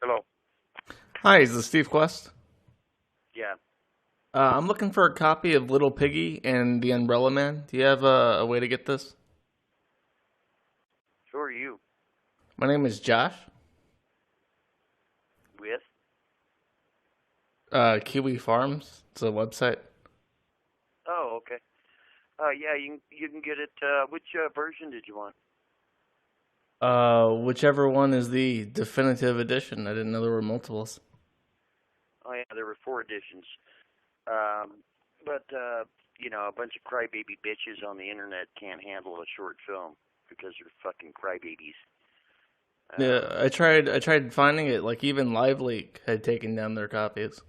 Hello. Hi, is this Steve Quest? Yeah. I'm looking for a copy of Little Piggy and the Umbrella Man. Do you have a way to get this? Who are you My name is Josh. with? Kiwi Farms. It's a website. Oh, okay. Yeah, you can get it. Which version did you want? Whichever one is the definitive edition. I didn't know there were multiples. Oh, yeah, there were 4 editions. But a bunch of crybaby bitches on the internet can't handle a short film because they're fucking crybabies. Yeah, Um, I tried finding it. Like even LiveLeak had taken down their copies.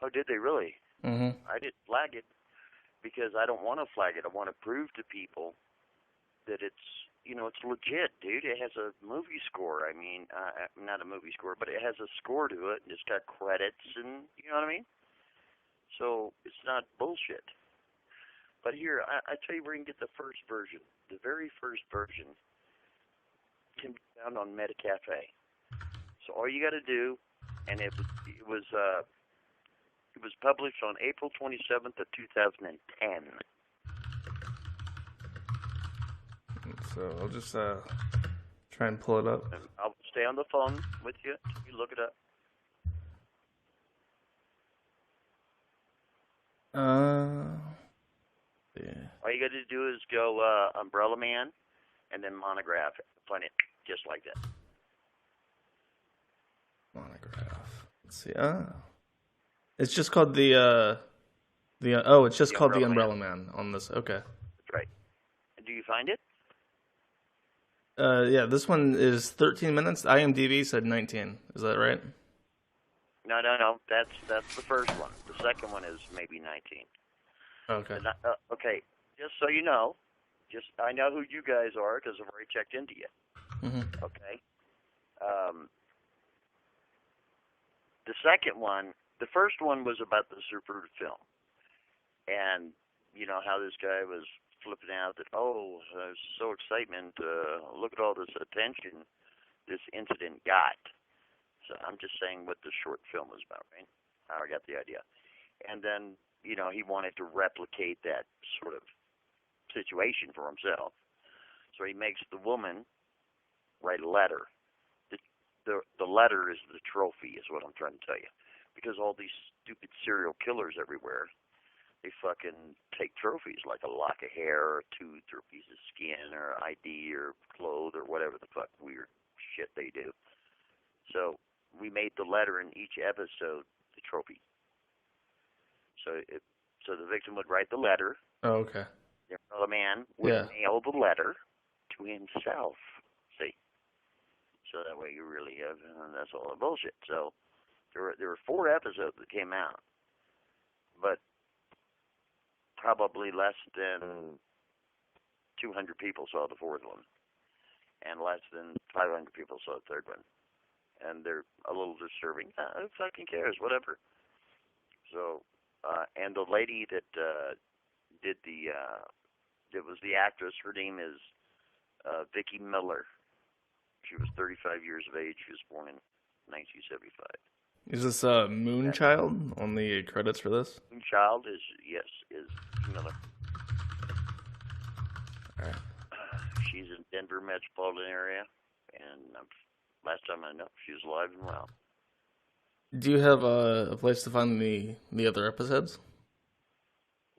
oh, did they really? Mm-hmm. I didn't flag it because I don't want to flag it. I want to prove to people that it's legit, dude. It has a movie score. I mean, not a movie score, but it has a score to it, and it's got credits, and you know what I mean. So it's not bullshit. But here, I tell you where you can get the first version. The very first version can be found on Metacafe. So all you got to do, and it was published on April 27th of 2010. So I'll just try and pull it up. And I'll stay on the phone with you. You look it up. Uh, yeah. All you got to do is go Umbrella Man, and then Montagraph. Find it just like that. Montagraph. Let's see. It's just called it's just The called the Umbrella Man. Umbrella Man on this. Okay. That's right. And do you find it? Yeah, this one is 13 minutes. IMDb said 19. Is that right? No, no, no. That's the first one. The second one is maybe 19. Okay. Okay. Just so you know, I know who you guys are because I've already checked into you. Hmm. Okay. The second one, the first one was about the super film, and you know how this guy was flipping out that there's so excitement. Look at all this attention this incident got. So I'm just saying what the short film was about, right? I got the idea. And then he wanted to replicate that sort of situation for himself. So he makes the woman write a letter. The letter is the trophy, is what I'm trying to tell you. Because all these stupid serial killers everywhere, they fucking take trophies like a lock of hair or a tooth or a piece of skin or ID or clothes or whatever the fuck weird shit they do. So we made the letter in each episode the trophy. So the victim would write the letter. Oh, okay. The man would Yeah. mail the letter to himself. See, so that way you really have that's all the bullshit. So there were 4 episodes that came out, but probably less than 200 people saw the fourth one, and less than 500 people saw the third one, and they're a little disturbing. Who fucking cares? Whatever. So, and the lady that did it was the actress. Her name is Vicki Miller. She was 35 years of age. She was born in 1975. Is this Moonchild on the credits for this? Child is Miller. All right. She's in Denver metropolitan area, and last time I know, she was alive and well. Do you have a place to find the other episodes?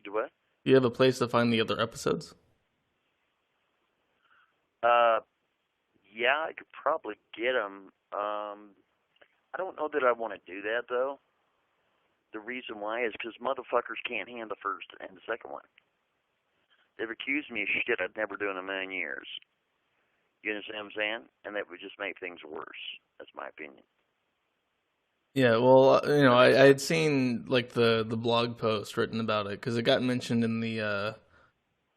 Do what? Do you have a place to find the other episodes? Yeah, I could probably get them. I don't know that I want to do that though. The reason why is because motherfuckers can't handle the first and the second one. They've accused me of shit I've never done in a million years. You understand what I'm saying? And that would just make things worse. That's my opinion. Yeah, well, I had seen like the blog post written about it because it got mentioned in the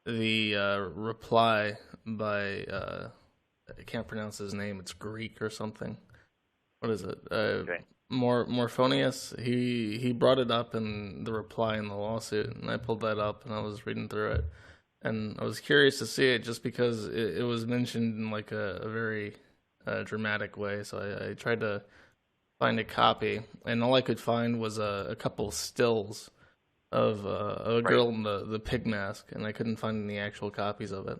reply by I can't pronounce his name. It's Greek or something. What is it? Okay. Morphonius. He brought it up in the reply in the lawsuit, and I pulled that up and I was reading through it, and I was curious to see it just because it was mentioned in like a very dramatic way. So I tried to find a copy, and all I could find was a couple stills of a girl in the pig mask, and I couldn't find any actual copies of it.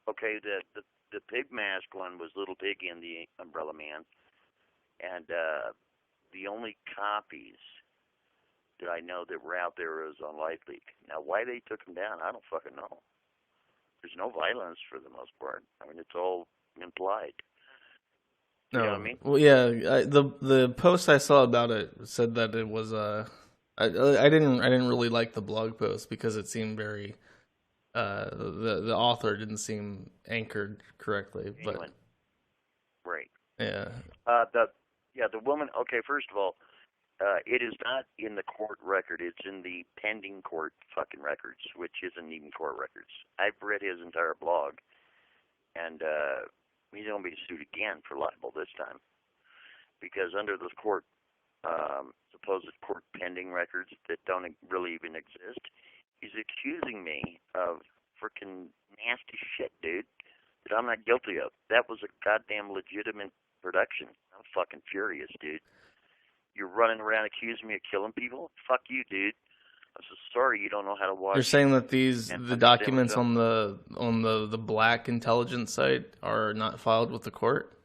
Okay, the pig mask one was Little Piggy and the Umbrella Man, and the only copies that I know that were out there was on LifeLeak. Now, why they took them down, I don't fucking know. There's no violence for the most part. I mean, it's all implied. You know what I mean? Well, yeah. The post I saw about it said that it was I didn't really like the blog post because it seemed very the author didn't seem anchored correctly. But Anyway, right. Yeah. The woman. Okay, first of all, it is not in the court record. It's in the pending court fucking records, which isn't even court records. I've read his entire blog, and he's going to be sued again for libel this time, because under those supposed court pending records that don't really even exist, he's accusing me of freaking nasty shit, dude, that I'm not guilty of. That was a goddamn legitimate production. I'm fucking furious, dude. You're running around accusing me of killing people? Fuck you, dude. I'm so sorry you don't know how to watch. You're saying that the documents on the black intelligence site are not filed with the court?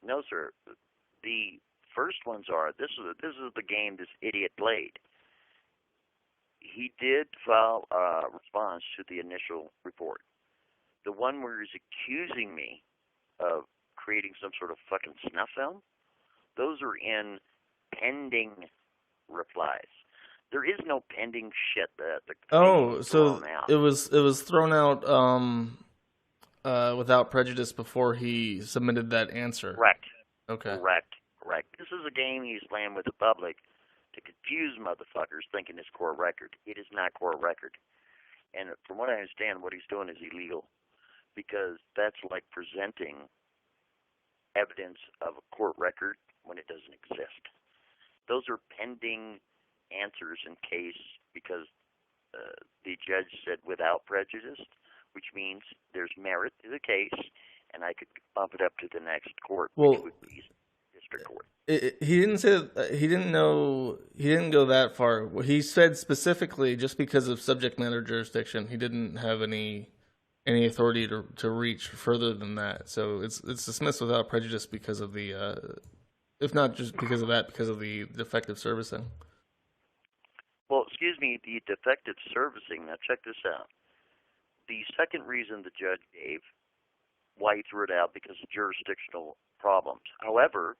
No, sir. The first ones are. This is the game this idiot played. He did file a response to the initial report. The one where he's accusing me of creating some sort of fucking snuff film, those are in pending replies. There is no pending shit that the so it was thrown out without prejudice before he submitted that answer. Correct. Okay. Correct. This is a game he's playing with the public to confuse motherfuckers thinking it's court record. It is not court record. And from what I understand, what he's doing is illegal, because that's like presenting evidence of a court record when it doesn't exist. Those are pending answers in case, because the judge said without prejudice, which means there's merit to the case, and I could bump it up to the next court, which would be district court. He didn't say he didn't go that far. He said specifically just because of subject matter jurisdiction, he didn't have any authority to reach further than that. So it's dismissed without prejudice because of the if not just because of that, because of the defective servicing. Well, excuse me, the defective servicing. Now check this out. The second reason the judge gave why he threw it out, because of jurisdictional problems. However,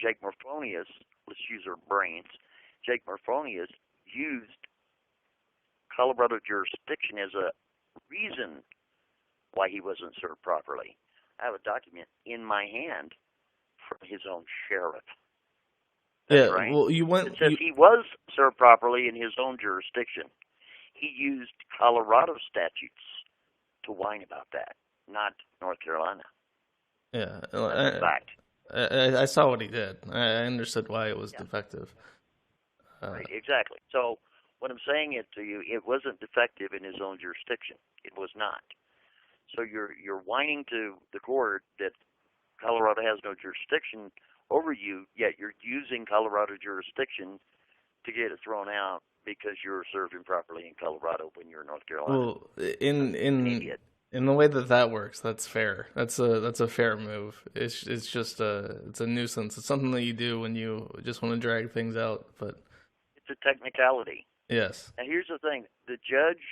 Jake Morphonius, let's use our brains, Jake Morphonius used Colorado jurisdiction as a reason why he wasn't served properly. I have a document in my hand from his own sheriff. That's right. Well, it says he was served properly in his own jurisdiction. He used Colorado statutes to whine about that, not North Carolina. Yeah, that's a fact. I saw what he did. I understood why it was defective. Right, exactly. So when I'm saying it to you, it wasn't defective in his own jurisdiction. It was not. So you're whining to the court that Colorado has no jurisdiction over you, yet you're using Colorado jurisdiction to get it thrown out because you're served improperly in Colorado when you're in North Carolina. Well, in the way that works, that's fair. That's a fair move. It's just it's a nuisance. It's something that you do when you just want to drag things out, but it's a technicality. Yes. And here's the thing: the judge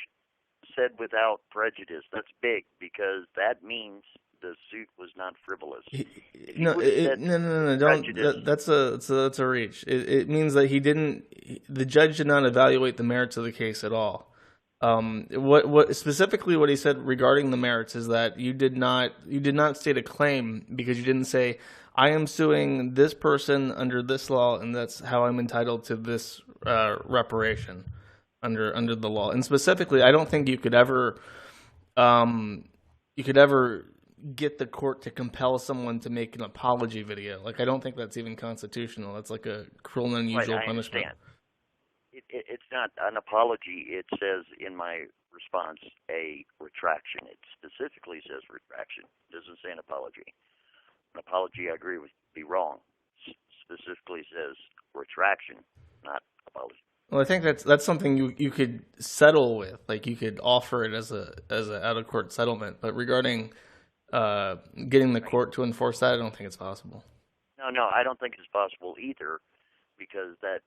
said without prejudice. That's big, because that means the suit was not frivolous. No. Don't. That's a reach. It means that the judge did not evaluate the merits of the case at all. What specifically what he said regarding the merits is that you did not state a claim, because you didn't say, I am suing this person under this law, and that's how I'm entitled to this reparation under the law. And specifically, I don't think you could ever get the court to compel someone to make an apology video. Like, I don't think that's even constitutional. That's like a cruel and unusual punishment. It's not an apology. It says in my response a retraction. It specifically says retraction. It doesn't say an apology. An apology, I agree with, be wrong. Specifically says retraction, not apology. Well, I think that's something you could settle with, like you could offer it as a out of court settlement. But regarding getting the court to enforce that, I don't think it's possible. No, I don't think it's possible either, because that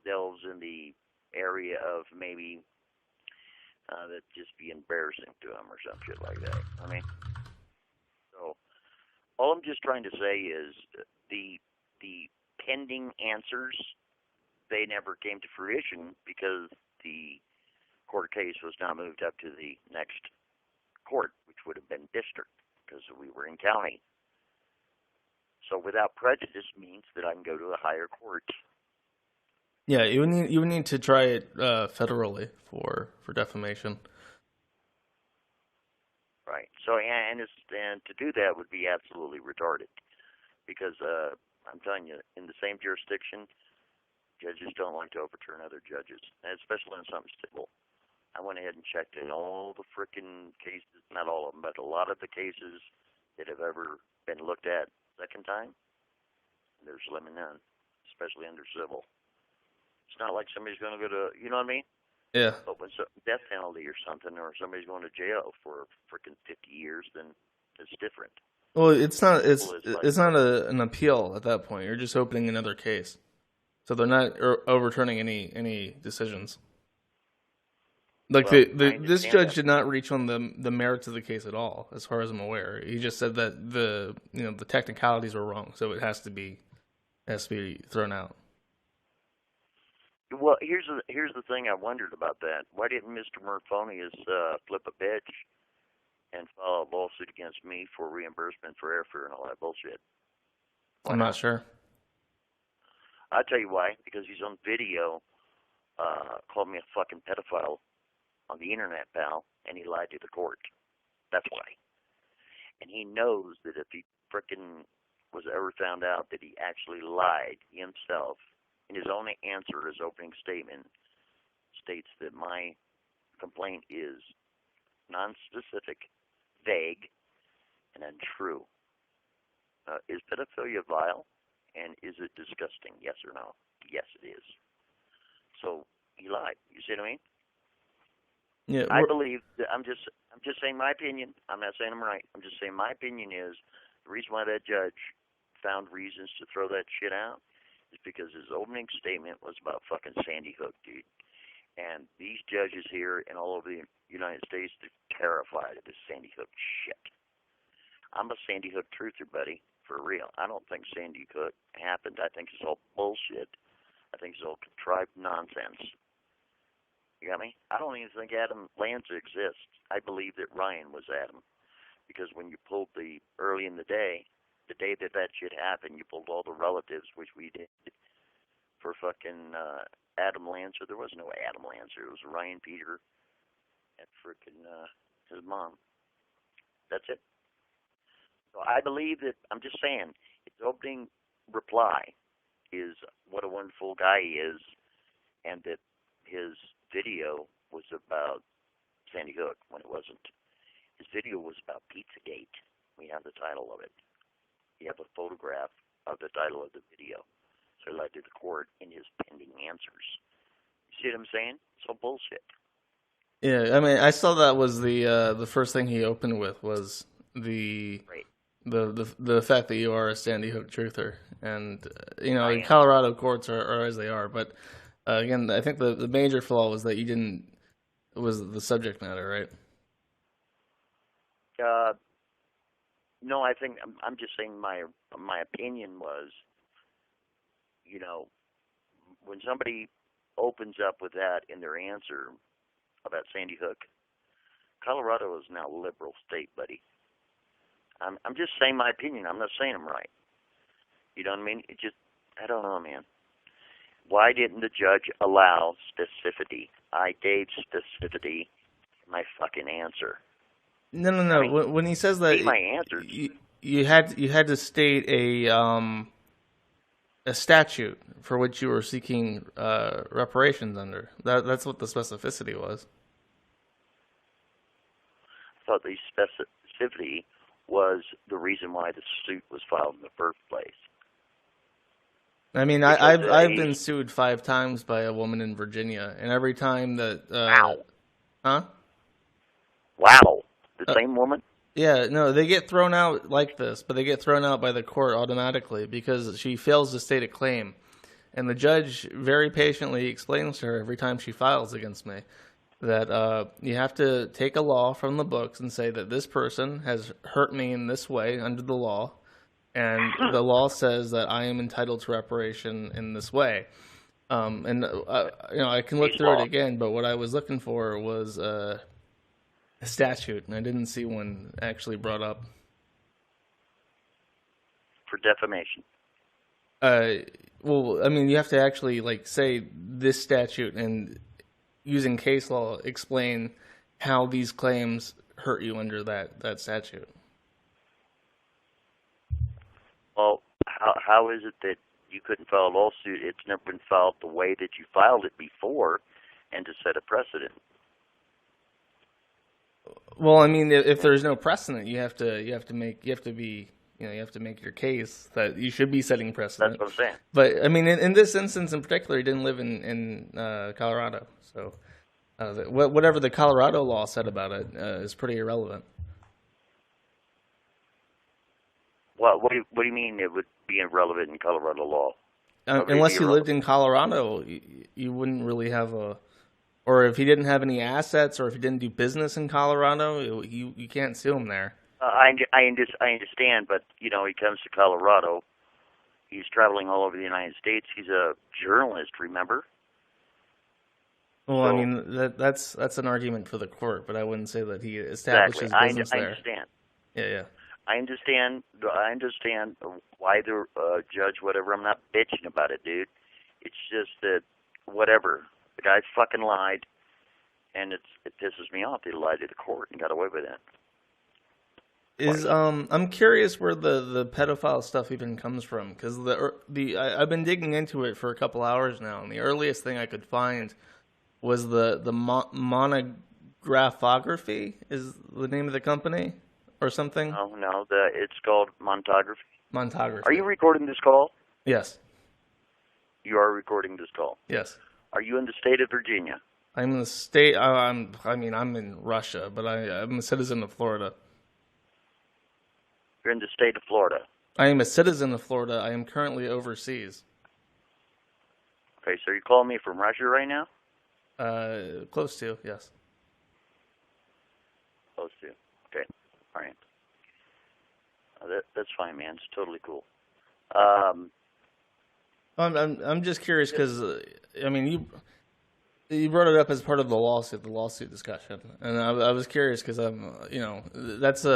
delves in the area of maybe that just be embarrassing to them or some shit like that. I mean, so all I'm just trying to say is the pending answers, they never came to fruition because the court case was now moved up to the next court, which would have been district, because we were in county. So without prejudice means that I can go to a higher court. Yeah, you would need to try it federally for defamation. Right. So and to do that would be absolutely retarded, because I'm telling you, in the same jurisdiction, judges don't like to overturn other judges, and especially on something civil. I went ahead and checked in all the frickin' cases, not all of them, but a lot of the cases that have ever been looked at second time, there's slim and none, especially under civil. It's not like somebody's going to go to, you know what I mean? Yeah. But when death penalty or something, or somebody's going to jail for frickin' 50 years, then it's different. Well, it's not an appeal at that point. You're just opening another case, so they're not overturning any decisions. Like this judge did not reach on the merits of the case at all, as far as I'm aware. He just said that the technicalities were wrong, so it has to be thrown out. Well, here's the thing I wondered about that. Why didn't Mr. Murphonius flip a bitch and file a lawsuit against me for reimbursement for airfare and all that bullshit? I'm not sure. I'll tell you why. Because he's on video, called me a fucking pedophile on the internet, pal, and he lied to the court. That's why. And he knows that if he frickin' was ever found out that he actually lied himself, in his own answer, his opening statement states that my complaint is non-specific, vague, and untrue. Is pedophilia vile, and is it disgusting? Yes or no? Yes, it is. So he lied. You see what I mean? Yeah. I believe that I'm just saying my opinion. I'm not saying I'm right. I'm just saying my opinion is the reason why that judge found reasons to throw that shit out is because his opening statement was about fucking Sandy Hook, dude. And these judges here and all over the United States are terrified of this Sandy Hook shit. I'm a Sandy Hook truther, buddy, for real. I don't think Sandy Hook happened. I think it's all bullshit. I think it's all contrived nonsense. You got me? I don't even think Adam Lanza exists. I believe that Ryan was Adam. Because when you pulled early in the day that shit happened, you pulled all the relatives, which we did, for fucking Adam Lanza. There was no Adam Lanza. It was Ryan Peter and frickin' his mom. That's it. So I believe that, I'm just saying, his opening reply is what a wonderful guy he is, and that his video was about Sandy Hook when it wasn't. His video was about Pizzagate. We have the title of it. We have a photograph of the title of the video. So he led to the court in his pending answers. You see what I'm saying? So bullshit. Yeah, I mean, I saw that was the first thing he opened with was the fact that you are a Sandy Hook truther, and Colorado courts are as they are. But again, I think the major flaw was that was the subject matter, right? No, I think I'm just saying my opinion was, when somebody opens up with that in their answer about Sandy Hook, Colorado is now a liberal state, buddy. I'm just saying my opinion. I'm not saying I'm right. You know what I mean? I don't know, man. Why didn't the judge allow specificity? I gave specificity in my fucking answer. No. I mean, when he says that, my answers. You had to state a statute for which you were seeking reparations under. That's what the specificity was. thought the specificity was the reason why the suit was filed in the first place. I mean, I've been sued 5 times by a woman in Virginia, and every time that wow. Huh? Wow. The same woman? Yeah, no, they get thrown out like this, but they get thrown out by the court automatically because she fails to state a claim. And the judge very patiently explains to her every time she files against me that you have to take a law from the books and say that this person has hurt me in this way under the law, and the law says that I am entitled to reparation in this way. I can look through it again, but what I was looking for was a statute, and I didn't see one actually brought up. For defamation. Well, I mean, you have to actually say this statute and using case law explain how these claims hurt you under that statute. Well, how is it that you couldn't file a lawsuit? It's never been filed the way that you filed it before, and to set a precedent. Well, I mean, if there's no precedent, you have to make your case that you should be setting precedent. That's what I'm saying. But I mean, in this instance in particular, he didn't live in Colorado, so whatever the Colorado law said about it is pretty irrelevant. What do you mean it would be irrelevant in Colorado law? Unless he lived in Colorado, you wouldn't really have or if he didn't have any assets, or if he didn't do business in Colorado, you can't sue him there. I understand, but he comes to Colorado. He's traveling all over the United States. He's a journalist, remember? Well, I mean that's an argument for the court, but I wouldn't say that he established his business there. I understand. Yeah. I understand why the judge, whatever. I'm not bitching about it, dude. It's just that whatever. The guy fucking lied, and it pisses me off. He lied to the court and got away with it. I'm curious where the pedophile stuff even comes from, because I've been digging into it for a couple hours now, and the earliest thing I could find was the Montagraph is the name of the company or something. No, it's called Montagraph. Montagraph. Are you recording this call? Yes. You are recording this call. Yes. Are you in the state of Virginia? I'm in the state. I'm in Russia, but I'm a citizen of Florida. You're in the state of Florida. I am a citizen of Florida. I am currently overseas. Okay, so you're calling me from Russia right now? Close to, yes. Close to. Okay, all right. That's fine, man. It's totally cool. I'm just curious because I mean you brought it up as part of the lawsuit discussion, and I was curious because that's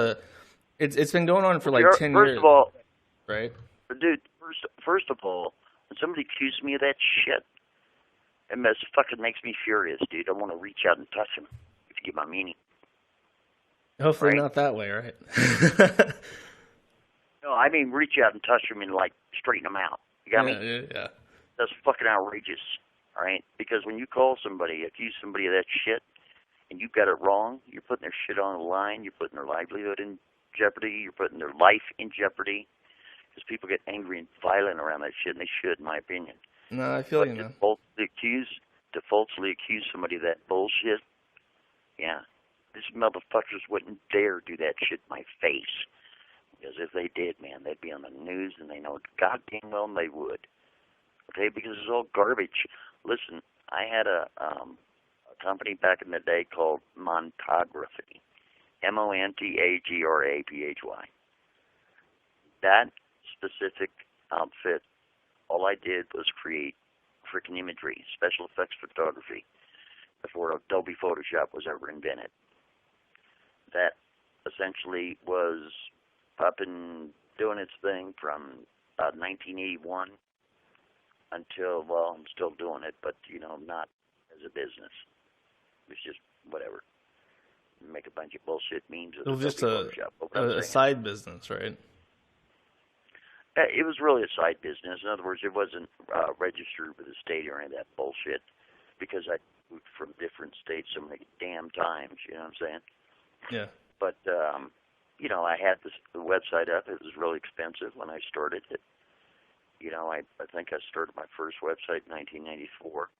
it's been going on for 10 years. First of all, right? Dude, first of all, when somebody accuses me of that shit, it fucking makes me furious, dude. I want to reach out and touch him, if you get my meaning. Hopefully right? Not that way, right? No, I mean reach out and touch him and straighten him out. You got me? Yeah. That's fucking outrageous, all right? Because when you accuse somebody of that shit, and you got it wrong, you're putting their shit on the line, you're putting their livelihood in jeopardy, you're putting their life in jeopardy, because people get angry and violent around that shit, and they should, in my opinion. No, I feel you, man. To falsely accuse somebody of that bullshit, yeah. These motherfuckers wouldn't dare do that shit in my face. Because if they did, man, they'd be on the news, and they know goddamn well they would. Okay, because it's all garbage. Listen, I had a company back in the day called Montagraphy, Montagraphy. That specific outfit, all I did was create freaking imagery, special effects photography, before Adobe Photoshop was ever invented. That essentially was up and doing its thing from 1981 until, well, I'm still doing it, but, not as a business. It's just whatever. Make a bunch of bullshit memes. It was just a side business, right? It was really a side business. In other words, it wasn't registered with the state or any of that bullshit, because I moved from different states so many damn times, you know what I'm saying? Yeah. But I had the website up. It was really expensive when I started it. I think I started my first website in 1994.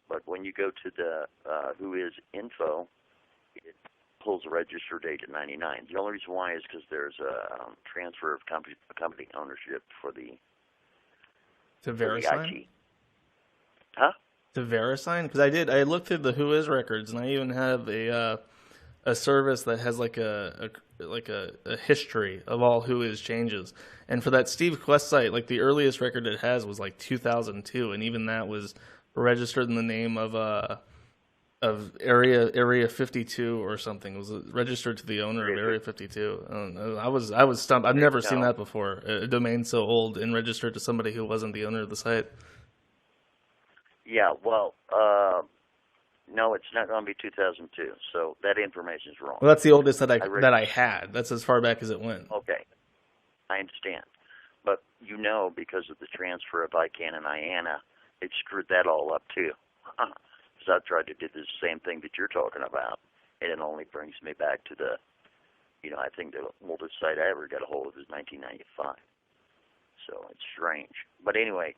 But when you go to the Who Is info, it pulls a register date at 99. The only reason why is because there's a transfer of company ownership for the VeriSign? IT. Huh? To VeriSign? Because I looked through the Who Is records, and I even have a service that has like a history of all Who Is changes. And for that Steve Quest site, like the earliest record it has was like 2002, and even that was registered in the name of Area 52 or something. It was registered to the owner of Area 52. I was stumped. I've never seen that before. A domain so old and registered to somebody who wasn't the owner of the site. Yeah, well, no, it's not going to be 2002. So that information is wrong. Well, that's the oldest that I had. That's as far back as it went. Okay, I understand, but because of the transfer of ICANN and IANA, it screwed that all up too. Because I've tried to do the same thing that you're talking about, and it only brings me back to the, I think the oldest site I ever got a hold of is 1995. So it's strange. But anyway,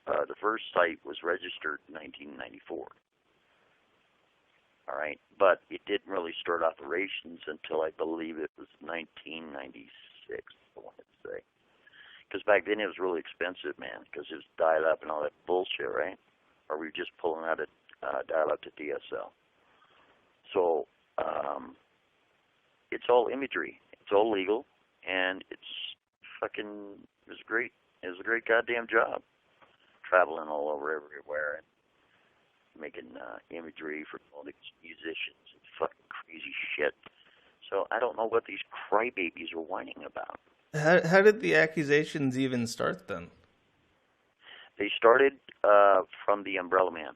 the first site was registered in 1994. All right, but it didn't really start operations until I believe it was 1996, I want to say. Because back then it was really expensive, man, because it was dial-up and all that bullshit, right? Or we were just pulling out a dial-up to DSL. So it's all imagery. It's all legal, and it was great. It was a great goddamn job, traveling all over everywhere and making imagery for all these musicians and fucking crazy shit. So I don't know what these crybabies are whining about. How did the accusations even start then? They started from the Umbrella Man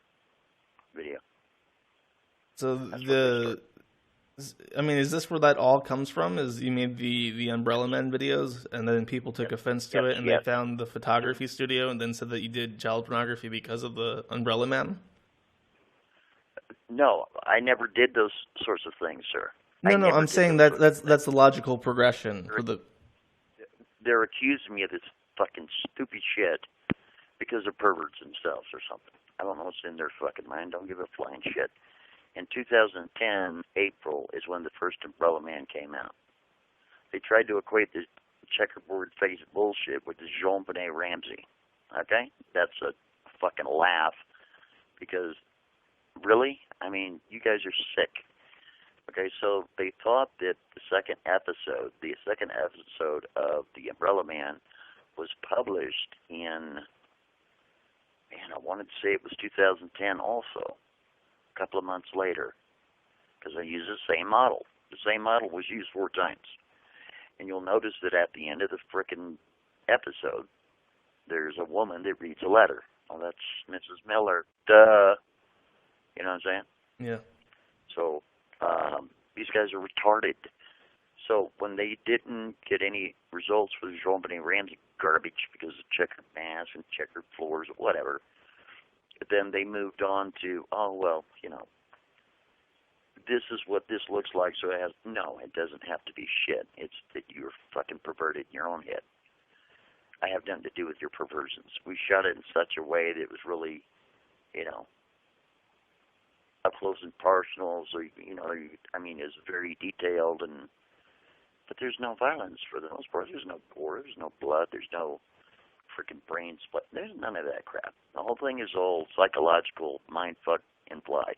video. So is this where that all comes from? Is you made the Umbrella Man videos, and then people took offense to it, and they found the photography studio, and then said that you did child pornography because of the Umbrella Man? No, I never did those sorts of things, sir. No, I'm saying that's the logical progression for the. They're accusing me of this fucking stupid shit because they're perverts themselves or something. I don't know what's in their fucking mind. Don't give a flying shit. In 2010, April, is when the first Umbrella Man came out. They tried to equate the checkerboard face bullshit with the Jean-Benet Ramsey. Okay? That's a fucking laugh because, really? I mean, you guys are sick. Okay, so they thought that the second episode of The Umbrella Man was published in, I wanted to say it was 2010 also, a couple of months later, because I used the same model. The same model was used 4 times. And you'll notice that at the end of the frickin' episode, there's a woman that reads a letter. Oh, that's Mrs. Miller. Duh. You know what I'm saying? Yeah. So, these guys are retarded. So when they didn't get any results for the Jean-Benet Ramsey garbage because of checkered mass and checkered floors or whatever, then they moved on to, this is what this looks like, so it doesn't have to be shit. It's that you're fucking perverted in your own head. I have nothing to do with your perversions. We shot it in such a way that it was really, up close and personal, so, it's very detailed, but there's no violence for the most part. There's no gore, there's no blood, there's no freaking brain split. There's none of that crap. The whole thing is all psychological mindfuck implied.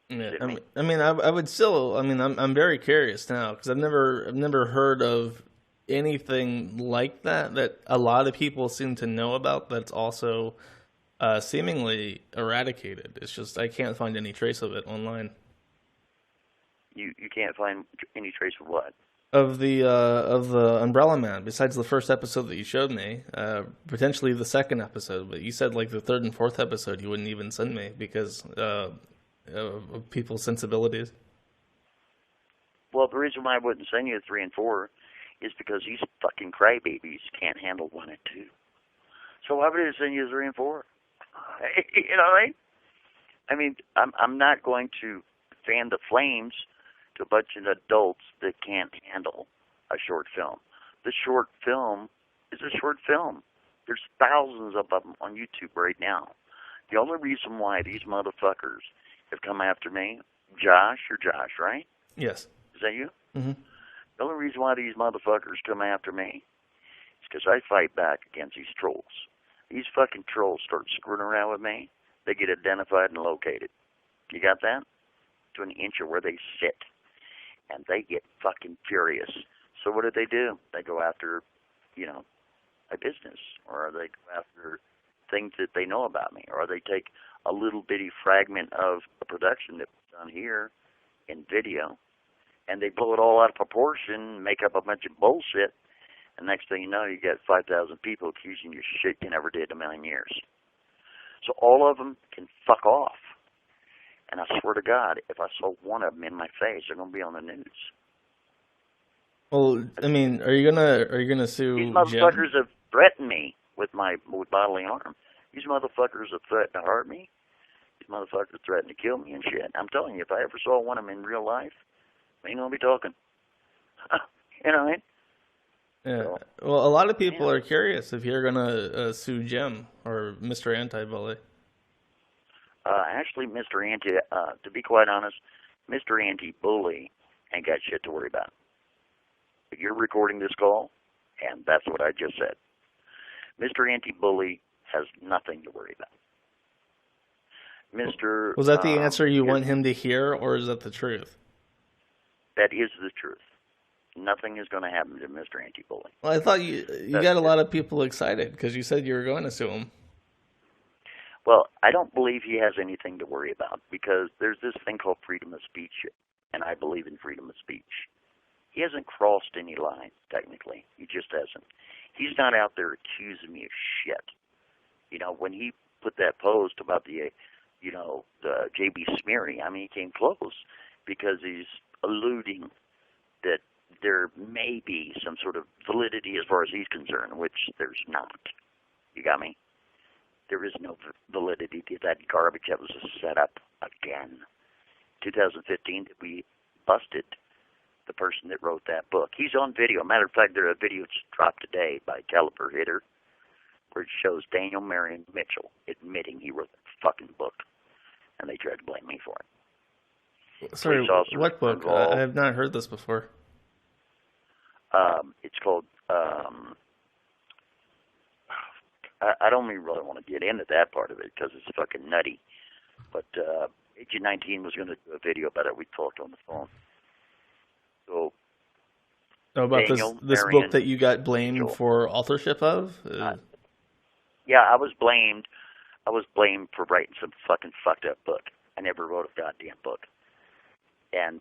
Yeah, I would still. I'm very curious now because I've never heard of anything like that a lot of people seem to know about. That's also seemingly eradicated. It's just I can't find any trace of it online. You can't find any trace of what? Of the Umbrella Man, besides the first episode that you showed me, potentially the second episode, but you said like the third and fourth episode you wouldn't even send me because of people's sensibilities. Well, the reason why I wouldn't send you 3 and 4 is because these fucking crybabies can't handle 1 and 2. So why would I send you 3 and 4? You know what I mean? I'm not going to fan the flames to a bunch of adults that can't handle a short film. The short film is a short film. There's thousands of them on YouTube right now. The only reason why these motherfuckers have come after me, Josh, right? Yes. Is that you? Mm-hmm. The only reason why these motherfuckers come after me is because I fight back against these trolls. These fucking trolls start screwing around with me, they get identified and located. You got that? To an inch of where they sit. And they get fucking furious. So what do? They go after, my business, or they go after things that they know about me, or they take a little bitty fragment of a production that was done here in video, and they blow it all out of proportion, make up a bunch of bullshit, and next thing you know, you got 5,000 people accusing you of shit you never did in a million years. So all of them can fuck off. And I swear to God, if I saw one of them in my face, they're going to be on the news. Well, I mean, are you gonna sue These motherfuckers Jim? have threatened me with bodily harm. These motherfuckers have threatened to hurt me. These motherfuckers threatened to kill me and shit. I'm telling you, if I ever saw one of them in real life, we ain't gonna be talking. You know what I mean? Yeah. So, well, a lot of people are curious if you're gonna sue Jim or Mr. Anti-Bully. Actually, to be quite honest, Mr. Anti-Bully ain't got shit to worry about. If you're recording this call, and that's what I just said, Mr. Anti-Bully has nothing to worry about. Was that the answer you want him to hear, or is that the truth? That is the truth. Nothing is going to happen to Mr. Anti-Bully. Well, I thought you got a lot of people excited because you said you were going to sue him. Well, I don't believe he has anything to worry about because there's this thing called freedom of speech, and I believe in freedom of speech. He hasn't crossed any lines, technically. He just hasn't. He's not out there accusing me of shit. When he put that post about the J.B. Smeary, I mean, he came close because he's alluding that there may be some sort of validity as far as he's concerned, which there's not. You got me? There is no validity to that garbage that was a setup again. 2015, we busted the person that wrote that book. He's on video. Matter of fact, there's a video just dropped today by Caliper Hitter where it shows Daniel Marion Mitchell admitting he wrote that fucking book, and they tried to blame me for it. Sorry, what book? I have not heard this before. It's called, I don't even really want to get into that part of it because it's fucking nutty. But Agent 19 was going to do a video about it. We talked on the phone. So, about this book that you got blamed for authorship of? Yeah, I was blamed for writing some fucking fucked up book. I never wrote a goddamn book. And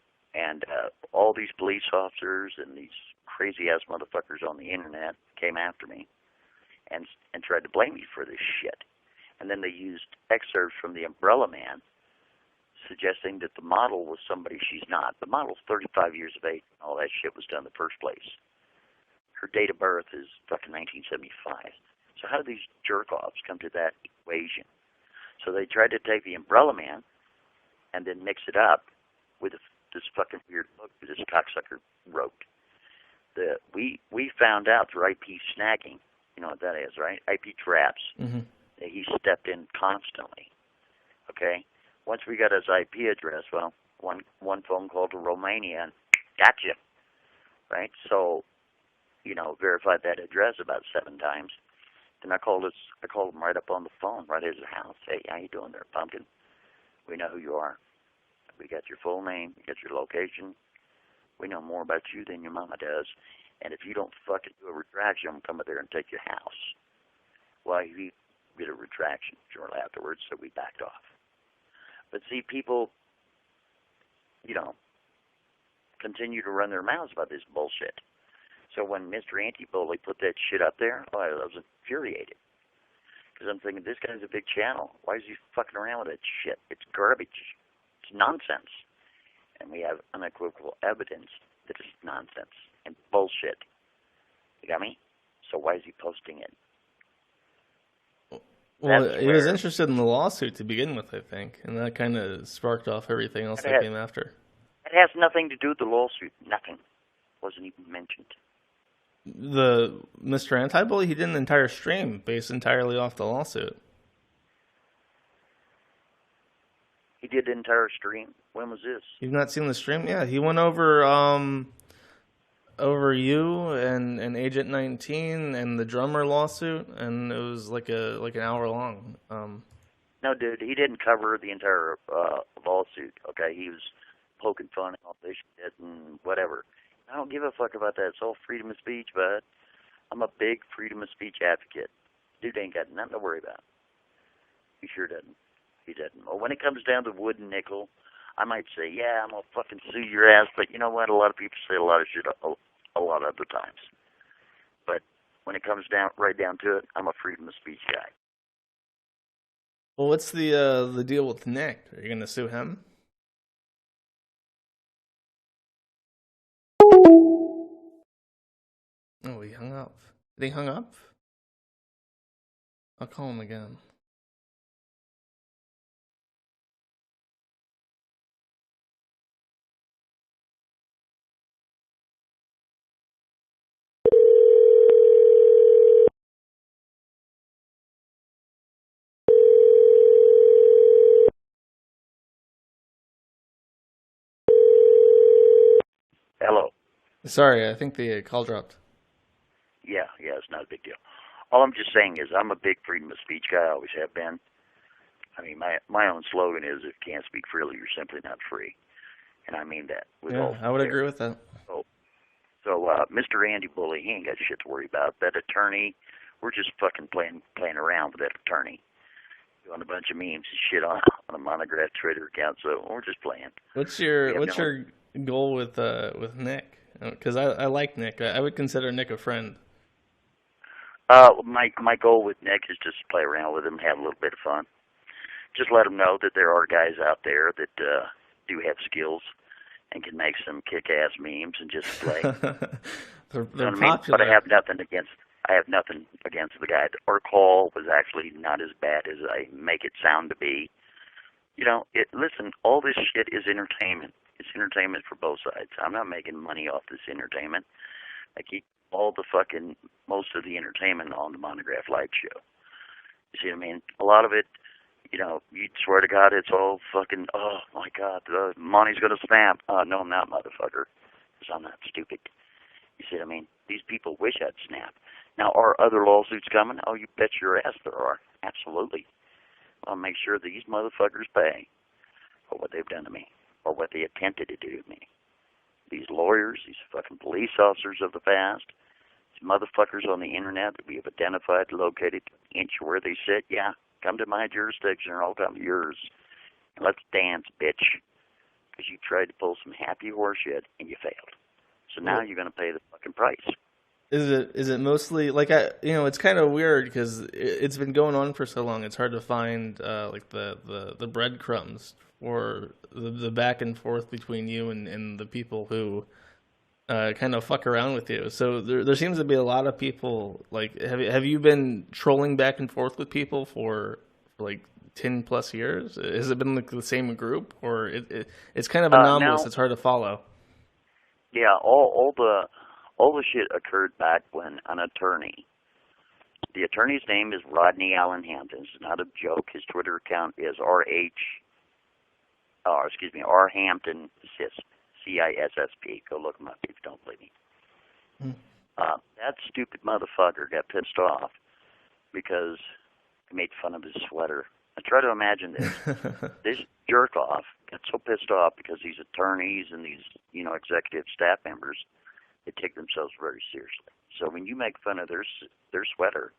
all these police officers and these crazy ass motherfuckers on the internet came after me and tried to blame me for this shit. And then they used excerpts from The Umbrella Man, suggesting that the model was somebody she's not. The model's 35 years of age, and all that shit was done in the first place. Her date of birth is fucking 1975. So how do these jerk-offs come to that equation? So they tried to take The Umbrella Man and then mix it up with this fucking weird book that this cocksucker wrote. We found out through IP snagging, you know what that is, right? IP traps. Mm-hmm. That he stepped in constantly. Okay? Once we got his IP address, well, one phone call to Romania and gotcha. Right? So, verified that address about 7 times. Then I called him right up on the phone, right at his house. Hey, how you doing there, pumpkin? We know who you are. We got your full name, we got your location. We know more about you than your mama does. And if you don't fucking do a retraction, I'm coming there and take your house. Well, he did a retraction shortly afterwards, so we backed off. But see, people, continue to run their mouths about this bullshit. So when Mr. Anti-Bully put that shit up there, I was infuriated. Because I'm thinking, this guy's a big channel. Why is he fucking around with that shit? It's garbage. It's nonsense. And we have unequivocal evidence that it's nonsense and bullshit. You got me? So why is he posting it? Well, he was interested in the lawsuit to begin with, I think, and that kind of sparked off everything else that came after. It has nothing to do with the lawsuit. Nothing. Wasn't even mentioned. The Mr. Anti-Bully, he did an entire stream based entirely off the lawsuit. He did the entire stream? When was this? You've not seen the stream? Yeah, he went over you and Agent 19 and the drummer lawsuit, and it was like an hour long. No, dude, he didn't cover the entire lawsuit. Okay, he was poking fun at all this shit and whatever. I don't give a fuck about that. It's all freedom of speech, but I'm a big freedom of speech advocate. Dude ain't got nothing to worry about. He sure doesn't. He doesn't. Well, when it comes down to wood and nickel, I might say, yeah, I'm going to fucking sue your ass, but you know what? A lot of people say a lot of shit a lot of other times. But when it comes right down to it, I'm a freedom of speech guy. Well, what's the deal with Nick? Are you going to sue him? Oh, he hung up. Did he hung up? I'll call him again. Hello. Sorry, I think the call dropped. Yeah, it's not a big deal. All I'm just saying is I'm a big freedom of speech guy. I always have been. I mean, my own slogan is, if you can't speak freely, you're simply not free. And I mean that. Yeah, I would agree with that. So Mr. Andy Bully, he ain't got shit to worry about. That attorney, we're just fucking playing around with that attorney. Doing a bunch of memes and shit on a Montagraph Twitter account, so we're just playing. What's your goal with Nick? Because I like Nick. I would consider Nick a friend. My goal with Nick is just to play around with him, have a little bit of fun. Just let him know that there are guys out there that do have skills and can make some kick-ass memes and just play. they're you know popular. I mean? But I have nothing against the guy. Our call was actually not as bad as I make it sound to be. You know, listen, all this shit is entertainment. It's entertainment for both sides. I'm not making money off this entertainment. I keep most of the entertainment on the Montagraph Live show. You see what I mean? A lot of it, you know, you swear to God it's all fucking, oh my God, the money's going to snap. No, I'm not, motherfucker, because I'm not stupid. You see what I mean? These people wish I'd snap. Now, are other lawsuits coming? Oh, you bet your ass there are. Absolutely. I'll make sure these motherfuckers pay for what they've done to me, or what they attempted to do to me. These lawyers, these fucking police officers of the past, these motherfuckers on the internet that we have identified, located, inch where they sit, yeah, come to my jurisdiction or I'll come to yours. And let's dance, bitch. Because you tried to pull some happy horse shit and you failed. So now you're going to pay the fucking price. Is it mostly like it's kind of weird because it's been going on for so long. It's hard to find like the breadcrumbs or the back and forth between you and the people who kind of fuck around with you. So there seems to be a lot of people. Like, have you been trolling back and forth with people for like 10 plus years? Has it been like the same group, or it's kind of anomalous? It's hard to follow. Yeah, all the shit occurred back when an attorney. The attorney's name is Rodney Allen Hampton. It's not a joke. His Twitter account is R Hampton CISSP. CISSP. Go look him up if you don't believe me. That stupid motherfucker got pissed off because I made fun of his sweater. I try to imagine this. This jerk off got so pissed off because these attorneys and these, executive staff members, they take themselves very seriously. So when you make fun of their sweater,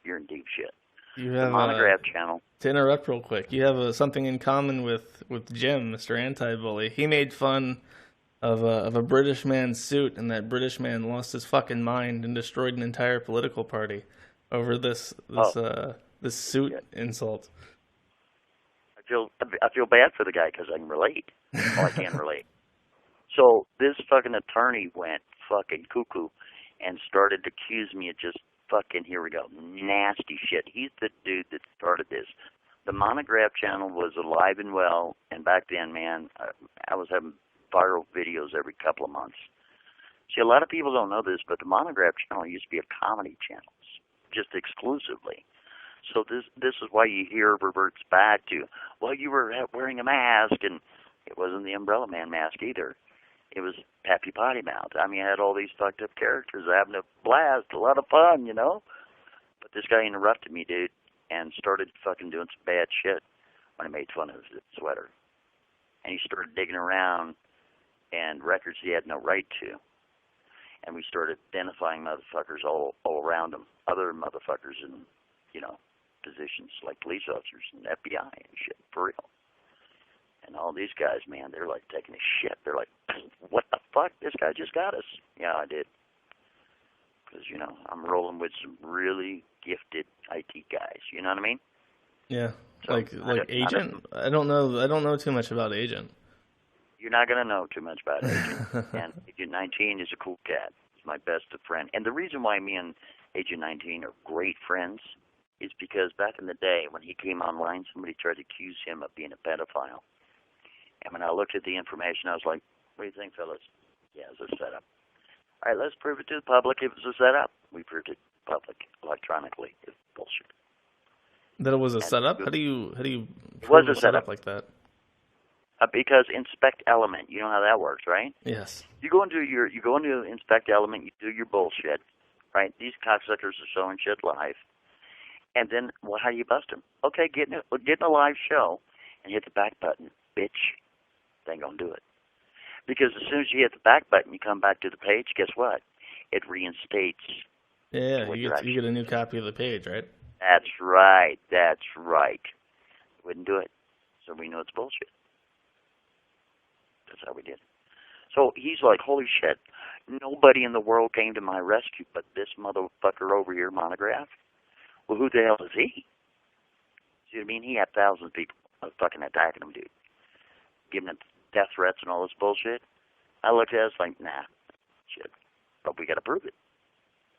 you're in deep shit. You have the Montagraph channel. To interrupt real quick, you have something in common with Jim, Mr. Anti-Bully. He made fun of a British man's suit, and that British man lost his fucking mind and destroyed an entire political party over this suit insult. I feel bad for the guy because I can relate. Well, I can relate. So this fucking attorney went fucking cuckoo and started to accuse me of just fucking, here we go, nasty shit. He's the dude that started this. The Montagraph channel was alive and well, and back then, man, I was having viral videos every couple of months. See, a lot of people don't know this, but the Montagraph channel used to be a comedy channel, just exclusively. So this is why you hear reverts back to, well, you were wearing a mask, and it wasn't the Umbrella Man mask either. It was Pappy Potty Mouth. I mean, I had all these fucked up characters having a blast, a lot of fun, you know? But this guy interrupted me, dude, and started fucking doing some bad shit when I made fun of his sweater. And he started digging around and records he had no right to. And we started identifying motherfuckers all around him, other motherfuckers in, you know, positions like police officers and FBI and shit, for real. And all these guys, man, they're like taking a shit. They're like, what the fuck? This guy just got us. Yeah, I did. Because, you know, I'm rolling with some really gifted IT guys. You know what I mean? Yeah. So like Agent? I don't know too much about Agent. You're not going to know too much about Agent. And Agent 19 is a cool cat. He's my best of friend. And the reason why me and Agent 19 are great friends is because back in the day when he came online, somebody tried to accuse him of being a pedophile. And when I looked at the information, I was like, what do you think, fellas? Yeah, it was a setup. All right, let's prove it to the public. It was a setup. We proved it to the public electronically. It's bullshit. That it was a setup? How do you prove a setup like that? Because Inspect Element, you know how that works, right? Yes. You go into Inspect Element, you do your bullshit, right? These cocksuckers are showing shit live. And then, well, how do you bust them? Okay, get in a live show and hit the back button, bitch. They ain't gonna do it. Because as soon as you hit the back button, you come back to the page, guess what? It reinstates. Yeah, you get a new copy of the page, right? That's right. Wouldn't do it. So we know it's bullshit. That's how we did it. So he's like, holy shit, nobody in the world came to my rescue but this motherfucker over here, Montagraph. Well, who the hell is he? See what I mean? He had thousands of people fucking attacking him, dude. Giving him death threats and all this bullshit. I looked at it, I was like, nah, shit. But we got to prove it.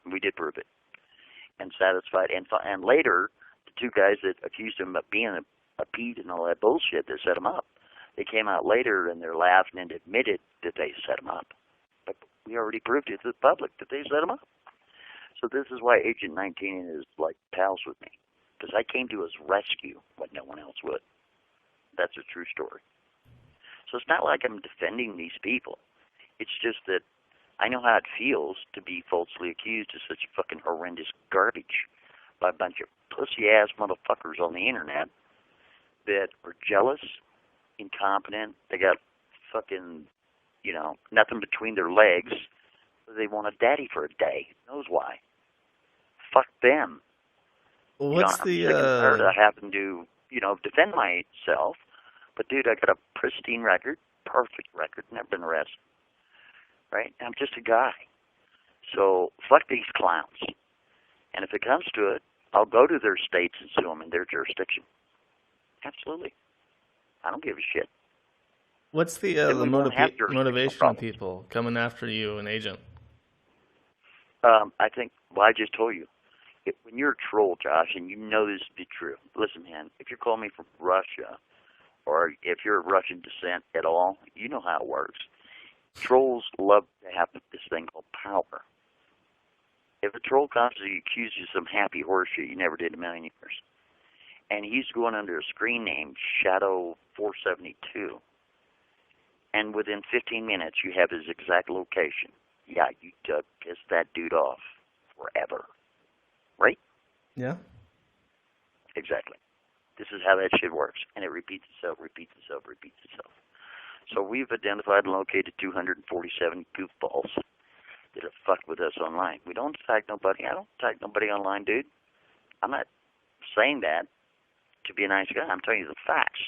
And we did prove it. And satisfied. And later, the two guys that accused him of being a Pete and all that bullshit that set him up, they came out later and they're laughing and admitted that they set him up. But we already proved it to the public that they set him up. So this is why Agent 19 is like pals with me. Because I came to his rescue when no one else would. That's a true story. So it's not like I'm defending these people. It's just that I know how it feels to be falsely accused of such fucking horrendous garbage by a bunch of pussy-ass motherfuckers on the internet that are jealous, incompetent, they got fucking, you know, nothing between their legs. They want a daddy for a day. Who knows why? Fuck them. Well, what's I'm sick and tired. I happen to, you know, defend myself. But, dude, I got a pristine record, perfect record, never been arrested. Right? I'm just a guy. So, fuck these clowns. And if it comes to it, I'll go to their states and sue them in their jurisdiction. Absolutely. I don't give a shit. What's the motivation of people coming after you, an agent? I think, well, I just told you. When you're a troll, Josh, and you know this to be true, listen, man, if you're calling me from Russia, or if you're of Russian descent at all, you know how it works. Trolls love to have this thing called power. If a troll comes to you, accuses you of some happy horse shit you never did in a million years, and he's going under a screen name, Shadow 472, and within 15 minutes you have his exact location, yeah, you piss that dude off forever. Right? Yeah. Exactly. This is how that shit works. And it repeats itself. So we've identified and located 247 goofballs that have fucked with us online. We don't attack nobody. I don't attack nobody online, dude. I'm not saying that to be a nice guy. I'm telling you the facts.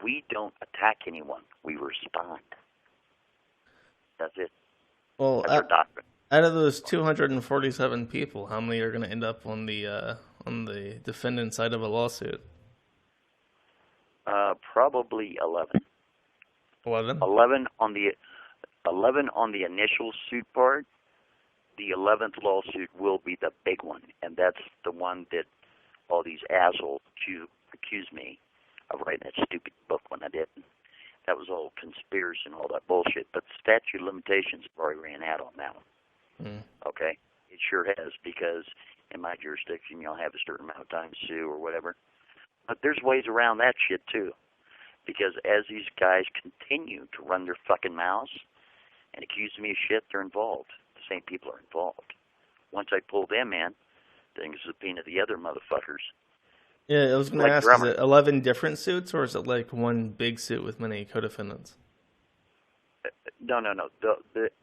We don't attack anyone. We respond. That's it. Well, that's our doctrine. Out of those 247 people, how many are going to end up on the defendant side of a lawsuit? Probably 11. 11? 11 on the initial suit part. The 11th lawsuit will be the big one, and that's the one that all these assholes accuse me of writing that stupid book when I didn't. That was all conspiracy and all that bullshit. But the statute of limitations have already ran out on that one. Okay? It sure has, because in my jurisdiction, you'll have a certain amount of time to sue or whatever. But there's ways around that shit, too. Because as these guys continue to run their fucking mouths and accuse me of shit, they're involved. The same people are involved. Once I pull them in, then subpoena the other motherfuckers. Yeah, I was going to ask, is it 11 different suits, or is it like one big suit with many co-defendants? No.